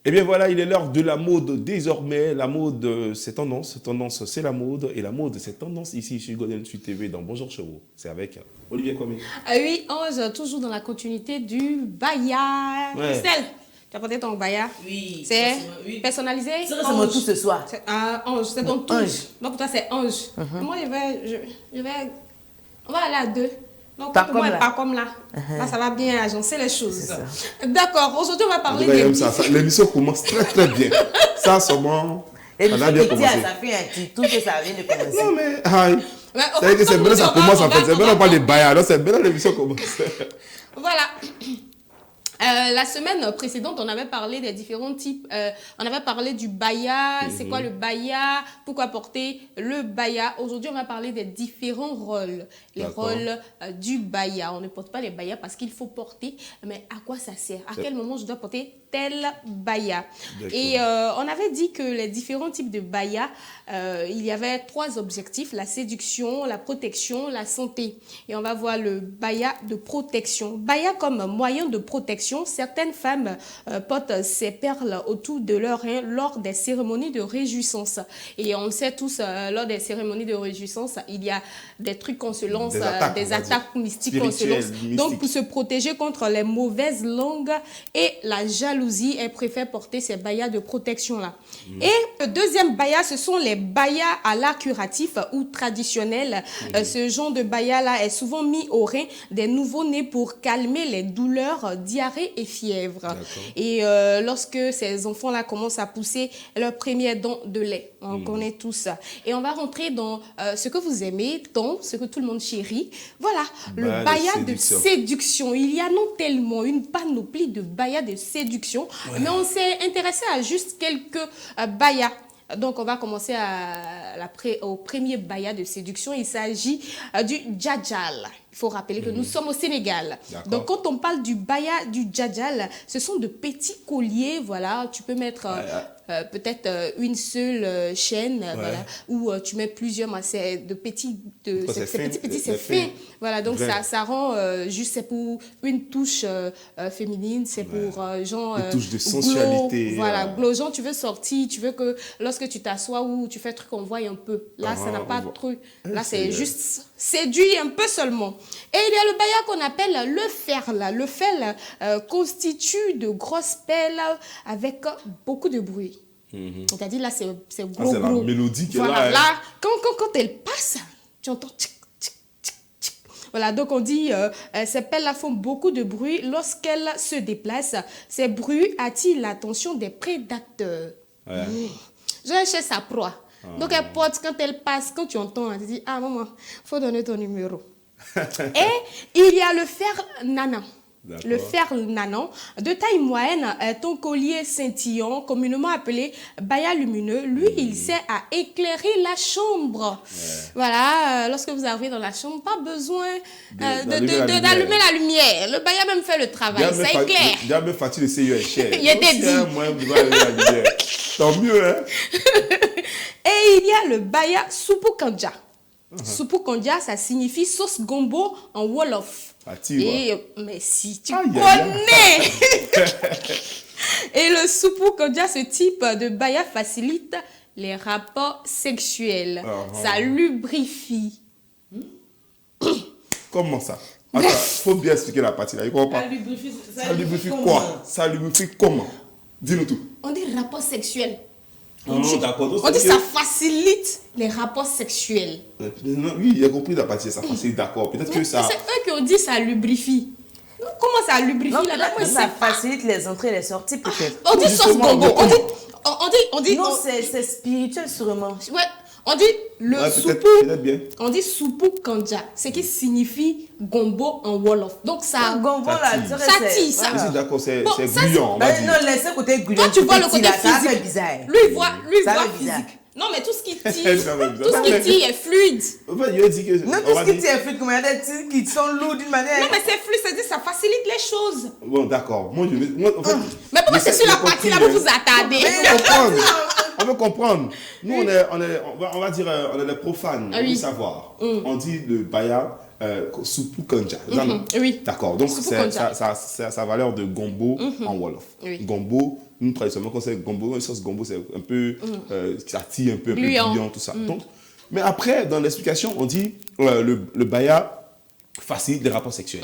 Speaker 1: Eh bien voilà, il est l'heure de la mode désormais. La mode, c'est tendance. Tendance, c'est la mode. Et la mode, c'est tendance ici sur Golden Suite TV dans Bonjour chez vous. C'est avec Olivier Kwame.
Speaker 3: Ah oui, Ange, toujours dans la continuité du baya.
Speaker 1: Ouais.
Speaker 3: Christelle, tu as porté ton baya?
Speaker 2: Oui.
Speaker 3: C'est
Speaker 2: oui.
Speaker 3: personnalisé?
Speaker 2: C'est mon tout ce soir.
Speaker 3: Ange, c'est ton touche.
Speaker 2: Ange.
Speaker 3: Donc pour toi, c'est Ange. Moi, je vais... On va aller à deux. Donc,
Speaker 2: Pas
Speaker 3: pour moi,
Speaker 2: comme là.
Speaker 3: pas comme là. Là, ça va bien agencer les choses. D'accord, aujourd'hui, on va parler
Speaker 1: Ouais,
Speaker 3: des...
Speaker 1: ça, l'émission commence très très bien. Ça, seulement,
Speaker 2: Et
Speaker 1: ça a bien
Speaker 2: ça
Speaker 1: commencé.
Speaker 2: fait un petit tout que ça vient de commencer.
Speaker 1: Non mais, aïe.
Speaker 3: Ouais,
Speaker 1: C'est vrai que c'est maintenant ça commence en fait. C'est maintenant on parle des bails. Alors c'est maintenant l'émission commence.
Speaker 3: Voilà. La semaine précédente, on avait parlé des différents types. On avait parlé du baya. C'est quoi le baya? Pourquoi porter le baya? Aujourd'hui, on va parler des différents rôles. Les rôles du baya. On ne porte pas les bayas parce qu'il faut porter. Mais à quoi ça sert? À quel moment je dois porter tel baya? Et on avait dit que les différents types de baya, il y avait 3 objectifs. La séduction, la protection, la santé. Et on va voir le baya de protection. Baya comme moyen de protection. Certaines femmes portent ces perles autour de leur rein lors des cérémonies de réjouissance. Et on le sait tous, lors des cérémonies de réjouissance, il y a des trucs qu'on se lance, des attaques mystiques qu'on se lance. Donc, pour se protéger contre les mauvaises langues et la jalousie, elles préfèrent porter ces bayas de protection-là. Et le deuxième baya, ce sont les bayas à l'art curatif ou traditionnel. Ce genre de baya-là est souvent mis au rein des nouveau-nés pour calmer les douleurs, diarrhée et fièvre. Et lorsque ces enfants-là commencent à pousser leur premier don de lait, on connaît tout ça. Et on va rentrer dans ce que vous aimez, dans ce que tout le monde chérit. Voilà, le baya de séduction. Il y a non tellement une panoplie de baya de séduction, mais on s'est intéressé à juste quelques bayas. Donc, on va commencer au premier baya de séduction. Il s'agit du djadjal. Il faut rappeler que nous sommes au Sénégal. Donc, quand on parle du baya du djadjal, ce sont de petits colliers. Voilà, tu peux mettre peut-être une seule chaîne, voilà, ou tu mets plusieurs, mais c'est de petits, c'est fin. Voilà, donc ça rend juste, c'est pour une touche féminine, c'est pour genre...
Speaker 1: une touche de sensualité.
Speaker 3: Glow, voilà, glow, genre tu veux sortir, tu veux que lorsque tu t'assois ou tu fais un truc, on voit un peu. Là, ça n'a pas de truc. Là, c'est juste séduit un peu seulement. Et il y a le baya qu'on appelle le ferle. Le ferle constitue de grosses pelles avec beaucoup de bruit. C'est-à-dire là, c'est gros,
Speaker 1: c'est la mélodie qui est là.
Speaker 3: Là, quand elle passe, tu entends tchic, tchic, tchic, tchic. Voilà, donc on dit ces pelles-là font beaucoup de bruit lorsqu'elles se déplacent. Ces bruits attirent l'attention des prédateurs. Je cherche sa proie. Donc elle porte, quand elle passe, quand tu entends, elle te dit, ah maman, faut donner ton numéro. Et il y a le fer nanan. Le fer nanan, de taille moyenne, est un collier scintillant, communément appelé baya lumineux. Lui, il sert à éclairer la chambre. Voilà, lorsque vous arrivez dans la chambre, pas besoin d'allumer la lumière. Le baya même fait le travail, ça éclaire.
Speaker 1: J'ai même facile de CUH.
Speaker 3: Il était dit.
Speaker 1: Tant mieux, hein.
Speaker 3: Et il y a le baya Supu Kandja. Supu Kandja, ça signifie sauce gombo en Wolof. Mais si tu connais. Et le Supu Kandja, ce type de baya facilite les rapports sexuels.
Speaker 1: Ah,
Speaker 3: Ça lubrifie.
Speaker 1: Comment ça? Attends, faut bien expliquer la partie là. Il comprend pas. Ça lubrifie quoi? Ça lubrifie comment? Dis-nous tout.
Speaker 3: On dit rapport sexuel.
Speaker 1: Non, d'accord. Donc,
Speaker 3: On dit
Speaker 1: c'est
Speaker 3: ça facilite les rapports sexuels.
Speaker 1: Non, oui, il a compris la partie, ça facilite, d'accord. Peut-être que ça.
Speaker 3: C'est eux qui ont dit ça lubrifie. Comment ça lubrifie
Speaker 2: Non,
Speaker 3: là-bas? Moi,
Speaker 2: ça
Speaker 3: c'est
Speaker 2: facilite les entrées et les sorties peut-être.
Speaker 3: On dit sauce
Speaker 1: Justement,
Speaker 3: gombo.
Speaker 1: mais
Speaker 3: On dit.
Speaker 2: Non, c'est spirituel sûrement.
Speaker 3: Ouais, on dit le
Speaker 1: Ouais,
Speaker 3: soupou.
Speaker 1: peut-être bien.
Speaker 3: On dit soupou kanja, ce qui signifie gombo en wolof. Donc ça.
Speaker 2: Gombo
Speaker 1: Ça
Speaker 2: là,
Speaker 1: tire.
Speaker 2: tu
Speaker 3: Ça
Speaker 2: sais,
Speaker 3: tire, ça.
Speaker 1: Je suis d'accord, c'est
Speaker 3: Bon, ça,
Speaker 1: gluant, on va dire.
Speaker 2: Non, laissez côté gluant.
Speaker 3: Toi, tu vois le côté
Speaker 2: Ça fait
Speaker 3: physique.
Speaker 2: bizarre.
Speaker 3: Lui, il voit
Speaker 2: Ça fait
Speaker 3: physique.
Speaker 2: bizarre.
Speaker 3: Non, mais tout ce qui tire,
Speaker 1: Ça fait bizarre.
Speaker 3: tout ce qui tire est fluide.
Speaker 1: En fait, il a dit que.
Speaker 2: Non,
Speaker 1: on
Speaker 2: tout
Speaker 1: va
Speaker 2: ce qui
Speaker 1: dire-
Speaker 2: tient fluide, comme il y a des trucs qui sont lourds d'une manière.
Speaker 3: Non, mais c'est fluide, c'est-à-dire ça facilite les choses.
Speaker 1: Bon, d'accord. Moi, en fait.
Speaker 3: Mais pourquoi c'est sur la
Speaker 1: j'ai
Speaker 3: partie là
Speaker 1: compris,
Speaker 3: vous vous attardez?
Speaker 1: On veut comprendre. Nous, on va dire, on est les profanes,
Speaker 3: Ah
Speaker 1: on veut
Speaker 3: oui.
Speaker 1: savoir. On dit le baya soupou kanja.
Speaker 3: Oui.
Speaker 1: D'accord. Donc,
Speaker 3: Soupou
Speaker 1: c'est
Speaker 3: kanja.
Speaker 1: sa valeur de gombo en Wolof.
Speaker 3: Oui.
Speaker 1: Gombo, nous, traditionnellement, quand c'est gombo, une sauce gombo, c'est un peu, ça tire un peu
Speaker 3: Gluant.
Speaker 1: gluant, tout ça. Donc, mais après, dans l'explication, on dit le baya facilite les rapports sexuels.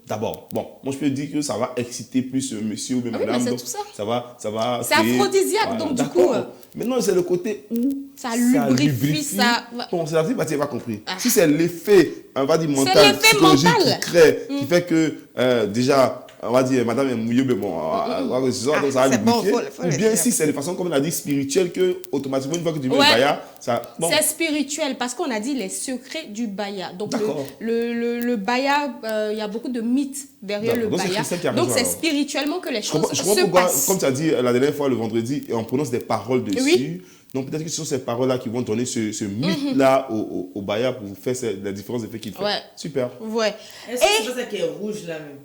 Speaker 1: D'abord, bon, moi je peux dire que ça va exciter plus monsieur ou même
Speaker 3: Ah oui,
Speaker 1: madame.
Speaker 3: mais c'est
Speaker 1: donc
Speaker 3: tout ça.
Speaker 1: ça va
Speaker 3: C'est
Speaker 1: créer-
Speaker 3: aphrodisiaque, donc, du
Speaker 1: d'accord.
Speaker 3: coup,
Speaker 1: Maintenant, c'est le côté où
Speaker 3: ça lubrifie, ça-
Speaker 1: Bon, c'est la petite partie, elle n'a pas compris.
Speaker 3: Ah.
Speaker 1: Si c'est l'effet, on va dire mental,
Speaker 3: l'effet
Speaker 1: psychologique
Speaker 3: mental.
Speaker 1: qui crée, qui fait que déjà, on va dire, madame est mouillée, mais bon, donc ça va
Speaker 2: c'est bon,
Speaker 1: lubrifier.
Speaker 2: faut
Speaker 1: Ou
Speaker 2: le
Speaker 1: bien
Speaker 2: faire.
Speaker 1: si c'est de façon, comme on a dit, spirituelle, que automatiquement, une fois que tu mets
Speaker 3: Ouais.
Speaker 1: le baya, ça. Bon,
Speaker 3: C'est spirituel parce qu'on a dit les secrets du baya. Donc
Speaker 1: D'accord.
Speaker 3: le baya, il y a beaucoup de mythes derrière le
Speaker 1: D'accord. Donc, c'est
Speaker 3: baya.
Speaker 1: Christelle qui a
Speaker 3: Donc
Speaker 1: raison,
Speaker 3: c'est
Speaker 1: alors.
Speaker 3: spirituellement que les
Speaker 1: je
Speaker 3: choses
Speaker 1: comprends, je comprends
Speaker 3: se
Speaker 1: pourquoi,
Speaker 3: passent.
Speaker 1: comme tu as dit la dernière fois, le vendredi, et on prononce des paroles dessus.
Speaker 3: Oui.
Speaker 1: Donc peut-être que ce sont ces paroles-là qui vont donner ce mythe-là au baya pour faire les différents effets qu'il fait.
Speaker 3: Ouais.
Speaker 1: Super.
Speaker 3: Ouais.
Speaker 2: Est-ce que c'est pas ça qui est rouge là même?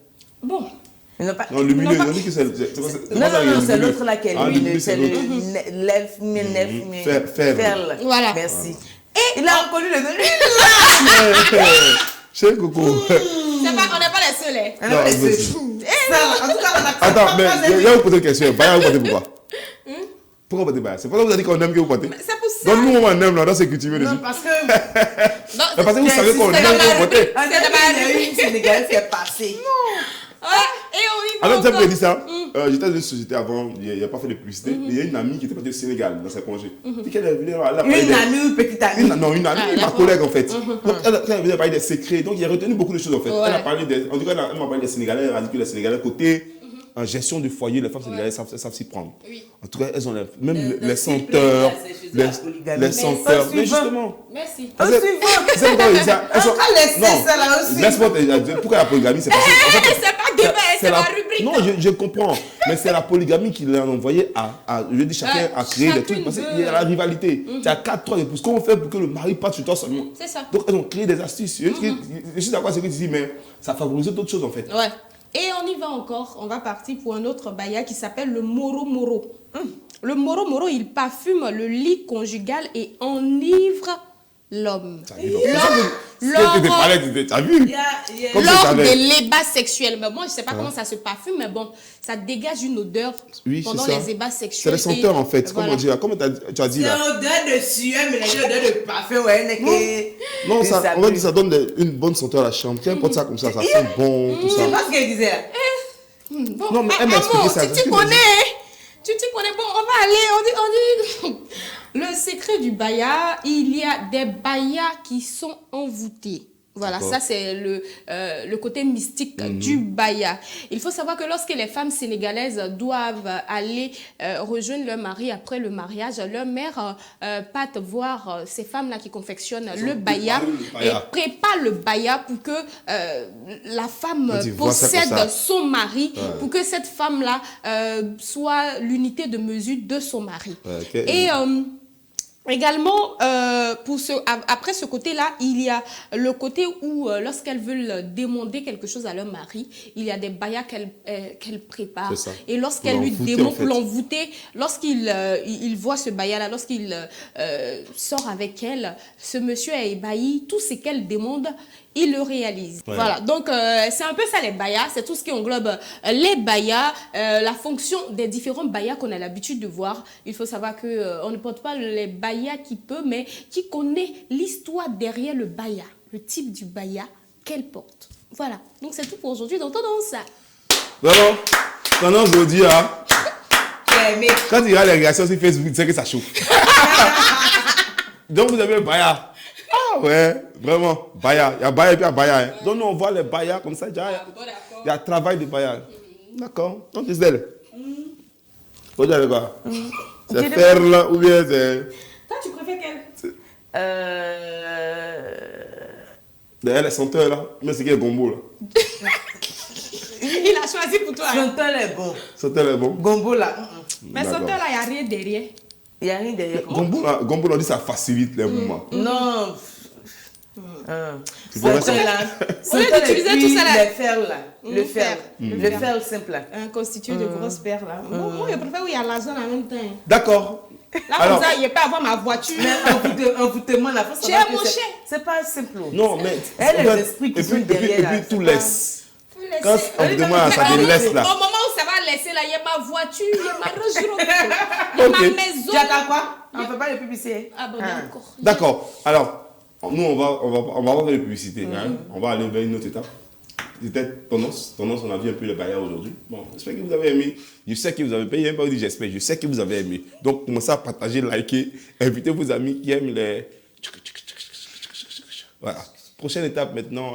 Speaker 3: Bon,
Speaker 2: Mais non, pas.
Speaker 1: Non, le milieu,
Speaker 3: Non,
Speaker 1: on dit que c'est pas
Speaker 2: Non,
Speaker 1: ça,
Speaker 2: non,
Speaker 1: le
Speaker 2: c'est
Speaker 1: milieu.
Speaker 2: l'autre là qui est
Speaker 1: Ah,
Speaker 2: lui,
Speaker 1: le
Speaker 2: c'est
Speaker 1: milieu,
Speaker 2: le
Speaker 1: c'est l'autre.
Speaker 2: l'elf,
Speaker 1: Ferle.
Speaker 3: Voilà.
Speaker 2: Merci. Il a reconnu le nom.
Speaker 1: Chez Coco.
Speaker 3: c'est pas, on n'est pas les seuls. Hein.
Speaker 2: Ah,
Speaker 1: Non,
Speaker 2: mais
Speaker 1: vas-y.
Speaker 2: ça, en tout cas, on a
Speaker 1: Attends, mais il y a vous poser une question. Baya, vous portez pourquoi? Pourquoi vous portez Baya? C'est pas ça que vous avez dit qu'on aime que vous portez?
Speaker 3: C'est pour ça.
Speaker 1: Donc nous, on aime là, dans c'est cultivé dessus.
Speaker 2: Non, parce que.
Speaker 3: Non,
Speaker 1: Mais parce que vous savez qu'on aime que vous portez.
Speaker 2: En fait, il y a une Sénégalaise qui est passée.
Speaker 3: ouais, et on y
Speaker 1: En
Speaker 3: va
Speaker 1: même temps,
Speaker 3: encore.
Speaker 1: j'ai dit ça. J'étais dans une société avant, il n'y a pas fait de publicité, mais il y a une amie qui était partie au Sénégal dans ses congés. Puis qu'elle est venue, elle a parlé
Speaker 2: Une
Speaker 1: des-
Speaker 2: amie ou petite amie.
Speaker 1: Non, une amie,
Speaker 3: Ah,
Speaker 1: ma
Speaker 3: d'accord.
Speaker 1: collègue en fait. Donc elle est venue parler des secrets, donc il a retenu beaucoup de choses en fait.
Speaker 3: Ouais.
Speaker 1: Elle a parlé en tout cas, elle m'a parlé des Sénégalais, elle a dit que les Sénégalais, côté en gestion de foyer, les femmes sénégalaises savent s'y prendre.
Speaker 3: Oui.
Speaker 1: En tout cas, elles ont même
Speaker 2: Le
Speaker 1: les
Speaker 2: cible,
Speaker 1: senteurs,
Speaker 2: c'est chez la polygamie.
Speaker 1: les senteurs.
Speaker 2: Mais
Speaker 1: Mais justement.
Speaker 3: Merci.
Speaker 2: Au suivant.
Speaker 1: C'est quoi, elles sont-
Speaker 2: On va laisser
Speaker 1: Non,
Speaker 2: ça là aussi.
Speaker 1: laisse-moi pourquoi la polygamie, c'est parce que en fait,
Speaker 3: C'est pas débat, c'est la rubrique.
Speaker 1: non, je comprends. Mais c'est la polygamie qui l'a envoyé je dis chacun a créé des trucs. Parce qu'il y a la rivalité. Tu as 4-3 épouses. Comment on fait pour que le mari parte sur toi seulement?
Speaker 3: C'est ça.
Speaker 1: Donc elles ont créé des astuces. Je suis d'accord avec ce que tu dis, mais ça favorise d'autres choses en fait.
Speaker 3: Ouais. Et on y va encore. On va partir pour un autre baya qui s'appelle le moro moro. Le moro moro, il parfume le lit conjugal et enivre l'homme.
Speaker 1: T'as vu, donc, c'est ça que tu parlais, t'as vu?
Speaker 2: Il y a-
Speaker 1: Comme
Speaker 3: Lors
Speaker 1: ça,
Speaker 3: des
Speaker 1: mais-
Speaker 3: ébats sexuels. Mais moi, je ne sais pas comment ça se parfume, mais bon, ça dégage une odeur
Speaker 1: Oui,
Speaker 3: pendant
Speaker 1: c'est ça.
Speaker 3: les ébats
Speaker 1: C'est
Speaker 3: sexuels.
Speaker 1: les senteurs
Speaker 3: Et
Speaker 1: en fait.
Speaker 3: voilà.
Speaker 1: Comment dire? Comme tu as dit
Speaker 2: C'est
Speaker 1: là.
Speaker 2: une odeur de sueur mélangée à une odeur de parfum. Ouais,
Speaker 1: Non, ça, on va
Speaker 2: pue.
Speaker 1: dire ça donne une bonne senteur à la chambre. Tiens, porte ça comme ça sent bon, tout ça.
Speaker 2: C'est pas ce qu'elle disait là.
Speaker 3: Bon,
Speaker 1: Non, mais elle m'a expliqué
Speaker 3: Amo,
Speaker 1: ça,
Speaker 3: Tu
Speaker 1: c'est ce
Speaker 3: t'y
Speaker 1: que m'a
Speaker 3: connais,
Speaker 1: dit.
Speaker 3: hein? Tu t'y connais. Bon, on va aller. On dit. Le secret du baya, il y a des bayas qui sont envoûtés. Voilà,
Speaker 1: D'accord.
Speaker 3: ça c'est le côté mystique du baya. Il faut savoir que lorsque les femmes sénégalaises doivent aller rejoindre leur mari après le mariage, leur mère part voir ces femmes-là qui confectionnent le baya
Speaker 1: préparé le
Speaker 3: et
Speaker 1: baya.
Speaker 3: prépare le baya pour que la femme
Speaker 1: On dit, vois ça comme
Speaker 3: possède
Speaker 1: ça.
Speaker 3: son mari, pour que cette femme-là soit l'unité de mesure de son mari.
Speaker 1: Ouais, ok.
Speaker 3: Et Également, après ce côté-là, il y a le côté où, lorsqu'elles veulent demander quelque chose à leur mari, il y a des bayas qu'elle prépare. Et lorsqu'elle lui demande pour l'envoûter, lorsqu'il il voit ce baya-là, lorsqu'il sort avec elle, ce monsieur est ébahi, tout ce qu'elle demande, il le réalise. Ouais. Voilà, donc c'est un peu ça les bayas, c'est tout ce qui englobe les bayas, la fonction des différents bayas qu'on a l'habitude de voir. Il faut savoir que on ne porte pas les bayas qui peut, mais qui connaît l'histoire derrière le baya, le type du baya qu'elle porte. Voilà, donc c'est tout pour aujourd'hui, donc tendance ça.
Speaker 1: Vraiment, tendance aujourd'hui, hein. Quand il y a les réactions sur Facebook, tu sais que ça chauffe. Donc vous avez le baya. Ah ouais, vraiment, baya. Il y a baya et puis il y a baya. Hein. Donc nous on voit les bayas comme ça, déjà. Il y a travail de baya. D'accord. Donc Isabelle. Vous avez quoi? C'est faire là ou bien c'est.
Speaker 3: Toi tu préfères quelle?
Speaker 1: D'ailleurs les senteurs là, mais c'est qui est gombo là.
Speaker 3: Il a choisi pour toi.
Speaker 2: Senteur est bon.
Speaker 1: Senteur est bon.
Speaker 2: Gombo là.
Speaker 3: Mais senteur là, il n'y a rien derrière.
Speaker 2: Il n'y a rien derrière.
Speaker 1: Gombo, on dit ça facilite les mouvements.
Speaker 2: Non.
Speaker 1: Senteur
Speaker 2: là.
Speaker 3: Au lieu d'utiliser tout ça là.
Speaker 2: Le fer là. Le fer. Le fer simple là.
Speaker 3: Constitué de grosses paires là. Moi, je préfère où il y a la zone en même temps.
Speaker 1: D'accord.
Speaker 3: Là, alors, comme ça, il ne peut pas avoir ma voiture.
Speaker 2: Mais envoûtement, la force.
Speaker 3: Tu es mon chien.
Speaker 2: C'est pas simple.
Speaker 1: Non, mais.
Speaker 2: Elle, les esprits qui sont derrière.
Speaker 1: Et puis tout laisse. Quand on vous demande, ça délaisse là.
Speaker 3: Au moment où ça va laisser là, il y a ma voiture, il y a ma Range Rover, ma maison.
Speaker 2: Tu attends quoi? On ne fait pas de publicité.
Speaker 3: Ah bon, d'accord.
Speaker 1: D'accord. Alors, nous, on va pas faire de publicité. Hein. On va aller vers une autre étape. C'était tendance, on a vu un peu les bayas aujourd'hui. Bon, j'espère que vous avez aimé. Je sais que vous avez payé, même pas dit j'espère, je sais que vous avez aimé. Donc, commencez à partager, liker, invitez vos amis qui aiment les... Voilà. Prochaine étape maintenant,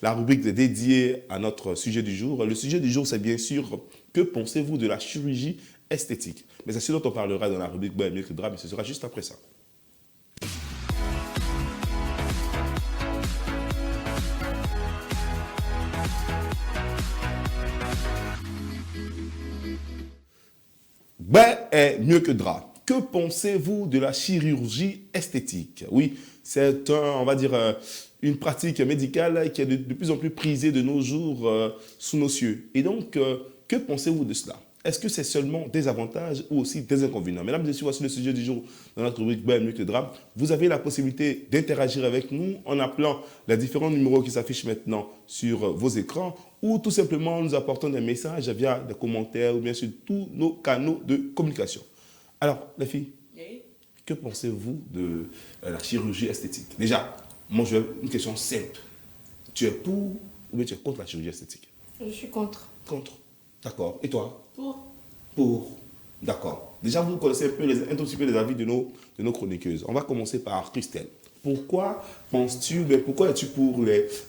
Speaker 1: la rubrique dédiée à notre sujet du jour. Le sujet du jour, c'est bien sûr, que pensez-vous de la chirurgie esthétique? Mais c'est ce dont on parlera dans la rubrique Mieux que drame, mais ce sera juste après ça. Est mieux que drap. Que pensez-vous de la chirurgie esthétique? Oui, c'est on va dire, une pratique médicale qui est de plus en plus prisée de nos jours sous nos cieux. Et donc, que pensez-vous de cela? Est-ce que c'est seulement des avantages ou aussi des inconvénients? Mesdames et messieurs, voici le sujet du jour dans notre rubrique mieux que drame. Vous avez la possibilité d'interagir avec nous en appelant les différents numéros qui s'affichent maintenant sur vos écrans ou tout simplement nous apportant des messages via des commentaires ou bien sur tous nos canaux de communication. Alors, les filles, que pensez-vous de la chirurgie esthétique? Déjà, moi, j'ai une question simple. Tu es pour ou bien tu es contre la chirurgie esthétique?
Speaker 3: Je suis contre.
Speaker 1: Contre. D'accord. Et toi?
Speaker 3: Pour.
Speaker 1: Pour. D'accord. Déjà, vous connaissez un tout petit peu les avis de nos chroniqueuses. On va commencer par Christelle. Pourquoi penses-tu, pourquoi es-tu pour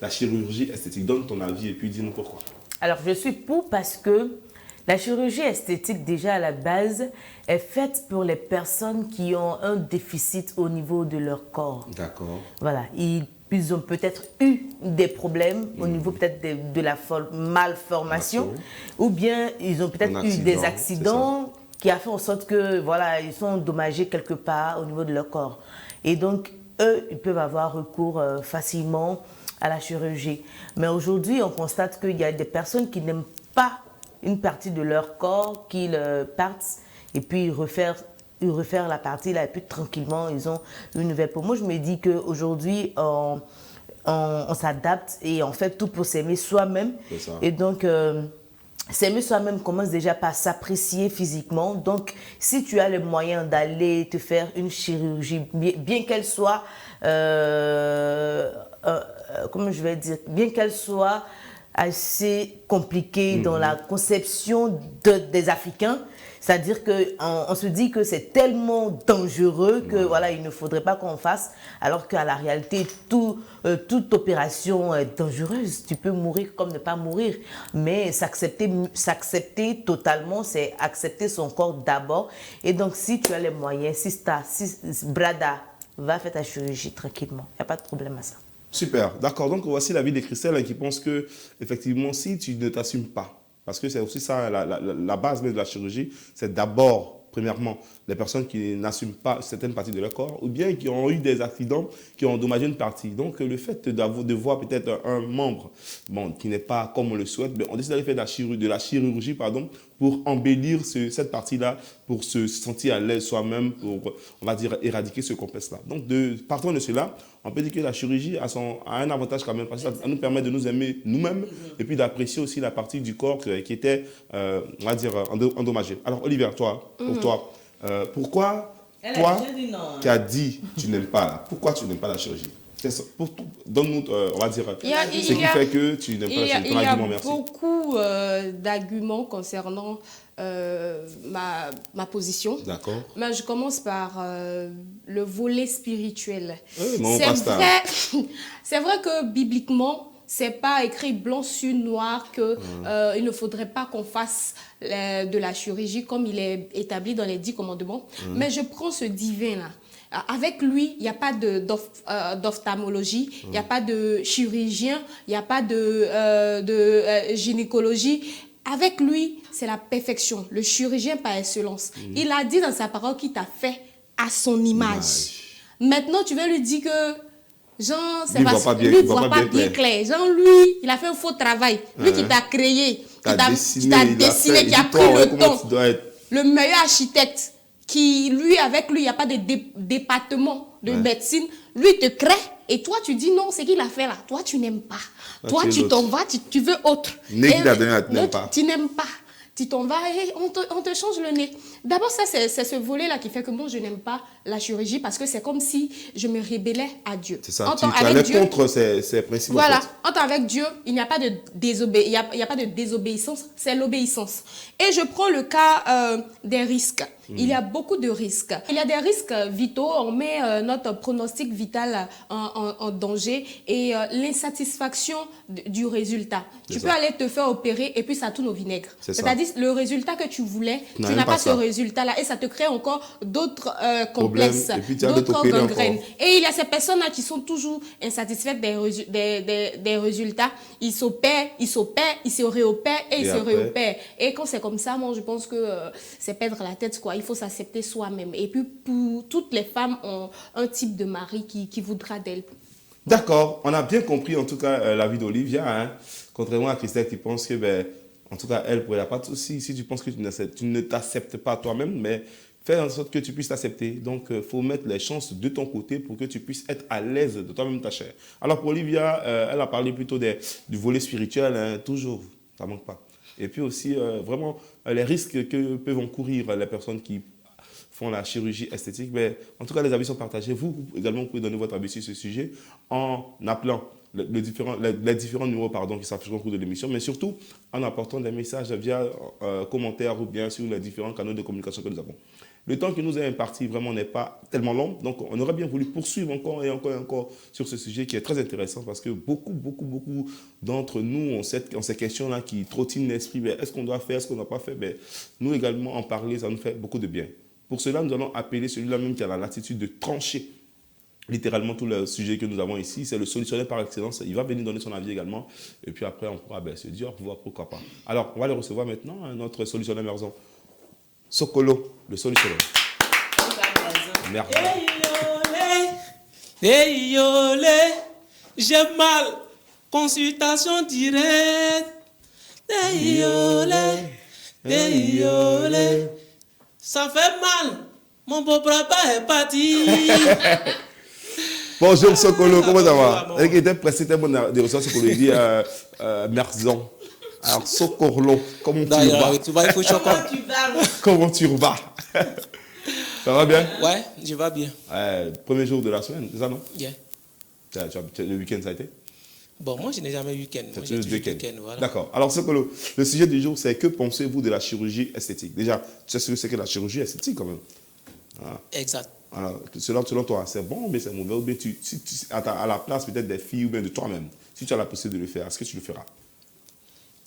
Speaker 1: la chirurgie esthétique? Donne ton avis et puis dis-nous pourquoi.
Speaker 2: Alors, je suis pour parce que la chirurgie esthétique, déjà à la base, est faite pour les personnes qui ont un déficit au niveau de leur corps. D'accord. Voilà. Ils ont peut-être eu des problèmes au niveau peut-être de la malformation ou bien ils ont peut-être eu des accidents qui a fait en sorte que voilà, ils sont endommagés quelque part au niveau de leur corps. Et donc, eux, ils peuvent avoir recours facilement à la chirurgie. Mais aujourd'hui, on constate qu'il y a des personnes qui n'aiment pas une partie de leur corps, qu'ils partent et puis ils refaire la partie là et puis tranquillement ils ont une nouvelle peau. Moi je me dis qu'aujourd'hui on s'adapte et on fait tout pour s'aimer soi-même. Et donc s'aimer soi-même commence déjà par s'apprécier physiquement. Donc si tu as les moyens d'aller te faire une chirurgie, bien qu'elle soit comment je vais dire, bien qu'elle soit assez compliquée dans la conception des Africains. C'est-à-dire qu'on se dit que c'est tellement dangereux que voilà, il ne faudrait pas qu'on fasse, alors qu'à la réalité, toute opération est dangereuse. Tu peux mourir comme ne pas mourir, mais s'accepter totalement, c'est accepter son corps d'abord. Et donc, si tu as les moyens, si Brada, va faire ta chirurgie tranquillement. Il n'y a pas de problème à ça.
Speaker 1: Super, d'accord. Donc, voici l'avis de Christelle qui pense que, effectivement, si tu ne t'assumes pas, parce que c'est aussi ça, la base même de la chirurgie, c'est d'abord premièrement, les personnes qui n'assument pas certaines parties de leur corps, ou bien qui ont eu des accidents, qui ont endommagé une partie. Donc, le fait de voir peut-être un membre qui n'est pas comme on le souhaite, on décide d'aller faire de la chirurgie pour embellir cette partie-là, pour se sentir à l'aise soi-même, pour, on va dire, éradiquer ce complexe-là. Donc, partant de cela, on peut dire que la chirurgie a un avantage quand même, parce que ça nous permet de nous aimer nous-mêmes et puis d'apprécier aussi la partie du corps qui était, on va dire, endommagée. Alors, Olivier, pour toi, pourquoi toi qui as dit tu n'aimes pas là, pourquoi tu n'aimes pas la chirurgie? Donne-nous, on va dire, ce qui fait que tu n'aimes pas la chirurgie.
Speaker 3: Il y a beaucoup d'arguments concernant ma position.
Speaker 1: D'accord.
Speaker 3: Mais je commence par le volet spirituel. C'est vrai que bibliquement, c'est pas écrit blanc sur noir que il ne faudrait pas qu'on fasse de la chirurgie comme il est établi dans les 10 commandements. Mais je prends ce divin-là. Avec lui, il n'y a pas d'ophtalmologie, il n'y a pas de chirurgien, il n'y a pas de gynécologie. Avec lui, c'est la perfection, le chirurgien par excellence. Il a dit dans sa parole qu'il t'a fait à son image. Maintenant, tu veux lui dire que Jean, lui ne voit pas bien clair. Jean, lui, il a fait un faux travail. Lui qui t'a créé, qui t'a dessiné, qui a pris le temps. Le meilleur architecte, avec lui, il n'y a pas de département de médecine. Lui, il te crée. Et toi, tu dis non, c'est qu'il a fait là. Toi, tu n'aimes pas. Toi, tu t'en vas, tu veux autre. Tu n'aimes pas. Tu t'en vas et on te change le nez. D'abord, ça, c'est ce volet-là qui fait que moi, je n'aime pas la chirurgie parce que c'est comme si je me rébellais à Dieu.
Speaker 1: C'est ça, tu allais contre ses principes.
Speaker 3: Voilà, entre avec Dieu, il n'y a pas de désobéissance, c'est l'obéissance. Et je prends le cas des risques. Il y a beaucoup de risques. Il y a des risques vitaux, on met notre pronostic vital en danger et l'insatisfaction du résultat. Tu peux aller te faire opérer et puis ça tourne au vinaigre. C'est-à-dire le résultat que tu voulais, tu n'as pas ce résultat-là et ça te crée encore d'autres complexes, d'autres gangrènes. Et il y a ces personnes-là qui sont toujours insatisfaites des résultats. Ils s'opèrent, ils se réopèrent et ils se réopèrent. Et quand c'est comme ça, moi je pense que c'est perdre la tête, quoi. Il faut s'accepter soi-même. Et puis, pour toutes les femmes ont un type de mari qui voudra d'elle.
Speaker 1: D'accord. On a bien compris, en tout cas, la vie d'Olivia. Contrairement à Christelle qui pense que, en tout cas, elle, il n'y a pas de souci. Si tu penses que tu ne t'acceptes pas toi-même, mais fais en sorte que tu puisses t'accepter. Donc, il faut mettre les chances de ton côté pour que tu puisses être à l'aise de toi-même, ta chair. Alors, pour Olivia, elle a parlé plutôt du volet spirituel. Toujours, ça ne manque pas. Et puis aussi, vraiment, les risques que peuvent encourir les personnes qui font la chirurgie esthétique. Mais en tout cas, les avis sont partagés. Vous également, vous pouvez donner votre avis sur ce sujet en appelant les différents numéros qui s'afficheront au cours de l'émission, mais surtout en apportant des messages via commentaires ou bien sur les différents canaux de communication que nous avons. Le temps qui nous est imparti vraiment n'est pas tellement long, donc on aurait bien voulu poursuivre encore et encore sur ce sujet qui est très intéressant parce que beaucoup d'entre nous ont ces questions-là qui trottinent l'esprit. Est-ce qu'on doit faire, est-ce qu'on ne doit pas faire? Nous également en parler, ça nous fait beaucoup de bien. Pour cela, nous allons appeler celui-là même qui a la latitude de trancher littéralement tout le sujet que nous avons ici. C'est le solutionnaire par excellence. Il va venir donner son avis également. Et puis après, on pourra se dire, voir pourquoi pas. Alors, on va le recevoir maintenant, notre solutionnaire Merzon. Sokolo, le solutionnaire. Merde.
Speaker 8: Hey yolé, j'ai mal. Consultation directe. Hey yolé, ça fait mal. Mon beau papa est parti.
Speaker 1: Bonjour Sokolo, comment ça va? Elle était pressée tellement de recevoir Sokolo. Il dit Merzon. Alors Sokolo, comment tu vas? Comment tu vas? Ça va bien?
Speaker 8: Ouais, je vais bien.
Speaker 1: Premier jour de la semaine, c'est ça, non?
Speaker 8: Yeah.
Speaker 1: Le week-end, ça a été?
Speaker 8: Bon, moi, je n'ai jamais eu week-end.
Speaker 1: C'est le week-end. Voilà. D'accord. Alors, Sokolo, le sujet du jour, c'est que pensez-vous de la chirurgie esthétique? Déjà, tu sais ce que c'est que la chirurgie esthétique, quand même? Voilà.
Speaker 8: Exact.
Speaker 1: Alors, selon toi, c'est bon ou bien c'est mauvais? Ou bien à la place peut-être des filles ou bien de toi-même, si tu as la possibilité de le faire, est-ce que tu le feras?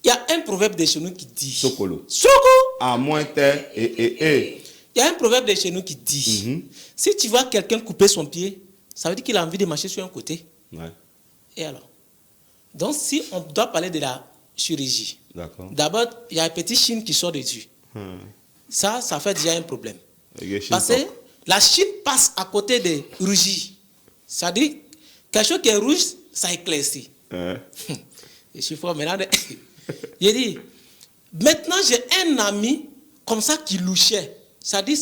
Speaker 8: Il y a un proverbe de chez nous qui dit...
Speaker 1: Sokolo.
Speaker 8: Soko!
Speaker 1: À moins t'es et.
Speaker 8: Il y a un proverbe de chez nous qui dit... Si tu vois quelqu'un couper son pied, ça veut dire qu'il a envie de marcher sur un côté.
Speaker 1: Ouais.
Speaker 8: Et alors? Donc, si on doit parler de la chirurgie, d'abord, il y a un petit chine qui sort dessus. ça fait déjà un problème.
Speaker 1: Ok,
Speaker 8: Parce que la Chine passe à côté des rougis. C'est-à-dire, quelque chose qui est rouge, ça éclaircit. Je suis fort maintenant. J'ai dit, maintenant j'ai un ami comme ça qui louchait. C'est-à-dire,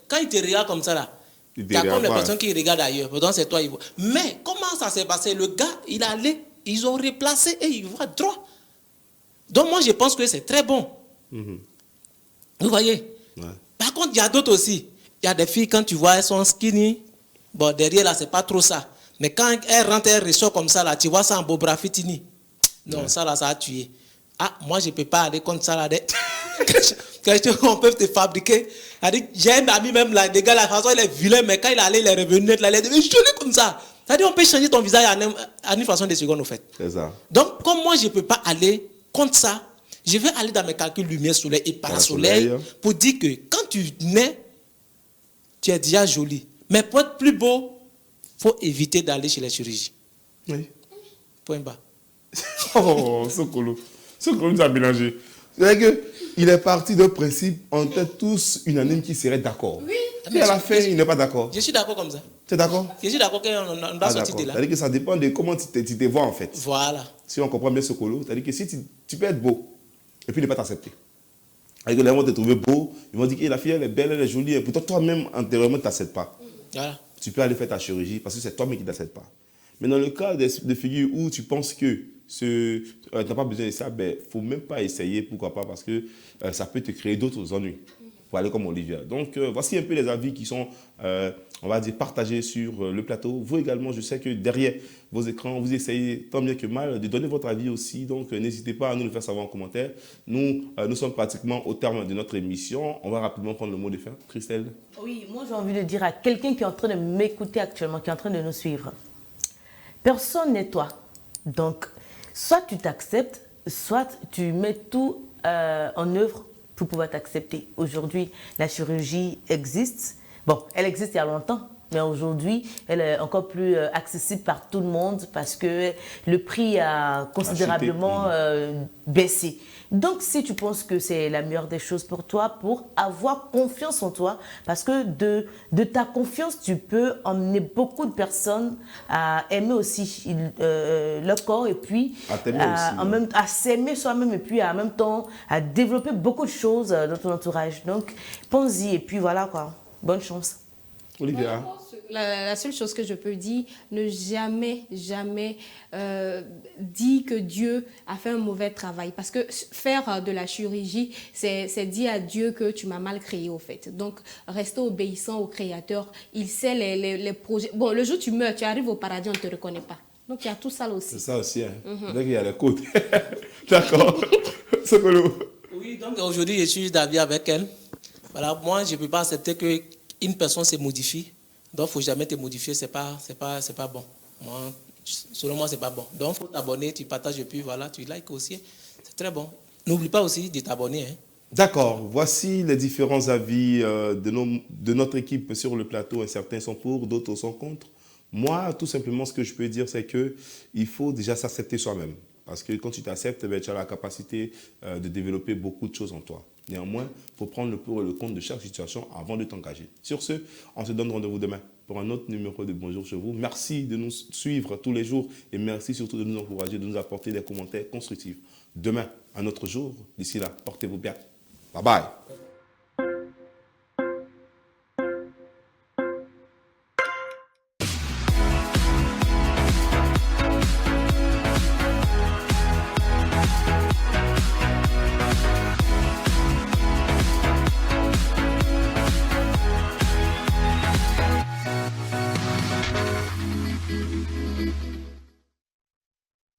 Speaker 8: quand il te regarde comme ça là, il y a comme les personnes qui regardent ailleurs. Pourtant, c'est toi, il voit. Mais comment ça s'est passé? Le gars, il allait, ils ont replacé et il voit droit. Donc moi, je pense que c'est très bon. Vous voyez? Par contre, il y a d'autres aussi. Il y a des filles, quand tu vois, elles sont skinny. Bon, derrière là, c'est pas trop ça. Mais quand elles rentrent, elles ressortent comme ça là, tu vois ça en Bobra Fitini. Non, ça là, ça a tué. Ah, moi, je ne peux pas aller contre ça là. Quelque chose qu'on peut te fabriquer. J'ai un ami même là, des gars, la façon il est vilain, mais quand il allait, il est revenu, il est devenu joli comme ça. C'est-à-dire, on peut changer ton visage en une façon de seconde, au fait.
Speaker 1: C'est ça.
Speaker 8: Donc, comme moi, je ne peux pas aller contre ça, je vais aller dans mes calculs lumière, soleil et parasoleil pour dire que quand tu nais, tu es déjà joli. Mais pour être plus beau, il faut éviter d'aller chez les chirurgiens.
Speaker 1: Oui.
Speaker 8: Point bas.
Speaker 1: Oh, Sokolo. Sokolo nous a mélangé. C'est-à-dire qu'il est parti d'un principe, on était tous unanimes qui seraient d'accord.
Speaker 3: Oui.
Speaker 1: Et à la fin, il n'est pas d'accord.
Speaker 8: Je suis d'accord comme ça.
Speaker 1: Tu es d'accord?
Speaker 8: Je suis d'accord qu'on doit sortir de là.
Speaker 1: C'est-à-dire que ça dépend de comment tu te vois en fait.
Speaker 8: Voilà.
Speaker 1: Si on comprend bien Sokolo, c'est-à-dire que si tu peux être beau et puis ne pas t'accepter. C'est-à-dire que les gens vont te trouver beau, ils vont dire que la fille elle est belle, elle est jolie, et pourtant toi-même antérieurement tu ne t'acceptes pas.
Speaker 8: Voilà.
Speaker 1: Tu peux aller faire ta chirurgie parce que c'est toi-même qui ne t'acceptes pas. Mais dans le cas des figures où tu penses que tu n'as pas besoin de ça, il ne faut même pas essayer, pourquoi pas, parce que ça peut te créer d'autres ennuis. Pour aller comme Olivia. Donc, voici un peu les avis qui sont, on va dire, partagés sur le plateau. Vous également, je sais que derrière vos écrans, vous essayez tant bien que mal de donner votre avis aussi. Donc, n'hésitez pas à nous le faire savoir en commentaire. Nous sommes pratiquement au terme de notre émission. On va rapidement prendre le mot de fin. Christelle?
Speaker 2: Oui, moi j'ai envie de dire à quelqu'un qui est en train de m'écouter actuellement, qui est en train de nous suivre. Personne n'est toi. Donc, soit tu t'acceptes, soit tu mets tout en œuvre pour pouvoir t'accepter. Aujourd'hui, la chirurgie existe. Bon, elle existe il y a longtemps, mais aujourd'hui, elle est encore plus accessible par tout le monde parce que le prix a considérablement baissé. Donc, si tu penses que c'est la meilleure des choses pour toi, pour avoir confiance en toi, parce que de ta confiance, tu peux emmener beaucoup de personnes à aimer aussi leur corps et puis à s'aimer soi-même et puis en même temps à développer beaucoup de choses dans ton entourage. Donc, pense-y et puis voilà quoi. Bonne chance.
Speaker 1: Olivia?
Speaker 3: La seule chose que je peux dire, ne jamais dire que Dieu a fait un mauvais travail. Parce que faire de la chirurgie, c'est dire à Dieu que tu m'as mal créé au fait. Donc, rester obéissant au Créateur. Il sait les projets. Bon, le jour où tu meurs, tu arrives au paradis, on ne te reconnaît pas. Donc, il y a tout ça aussi.
Speaker 1: C'est ça aussi. Hein. Donc, il y a les côtes. D'accord. Sokolo?
Speaker 8: Oui, donc aujourd'hui, je suis d'avis avec elle. Voilà, moi, je ne peux pas accepter qu'une personne se modifie. Donc, il ne faut jamais te modifier, ce n'est pas bon. Moi, selon moi, ce n'est pas bon. Donc, il faut t'abonner, tu partages et puis voilà, tu likes aussi. C'est très bon. N'oublie pas aussi de t'abonner. Hein.
Speaker 1: D'accord. Voici les différents avis de notre équipe sur le plateau. Certains sont pour, d'autres sont contre. Moi, tout simplement, ce que je peux dire, c'est qu'il faut déjà s'accepter soi-même. Parce que quand tu t'acceptes, tu as la capacité de développer beaucoup de choses en toi. Néanmoins, il faut prendre le pour et le contre de chaque situation avant de t'engager. Sur ce, on se donne rendez-vous demain pour un autre numéro de Bonjour chez vous. Merci de nous suivre tous les jours et merci surtout de nous encourager, de nous apporter des commentaires constructifs. Demain, un autre jour. D'ici là, portez-vous bien. Bye bye.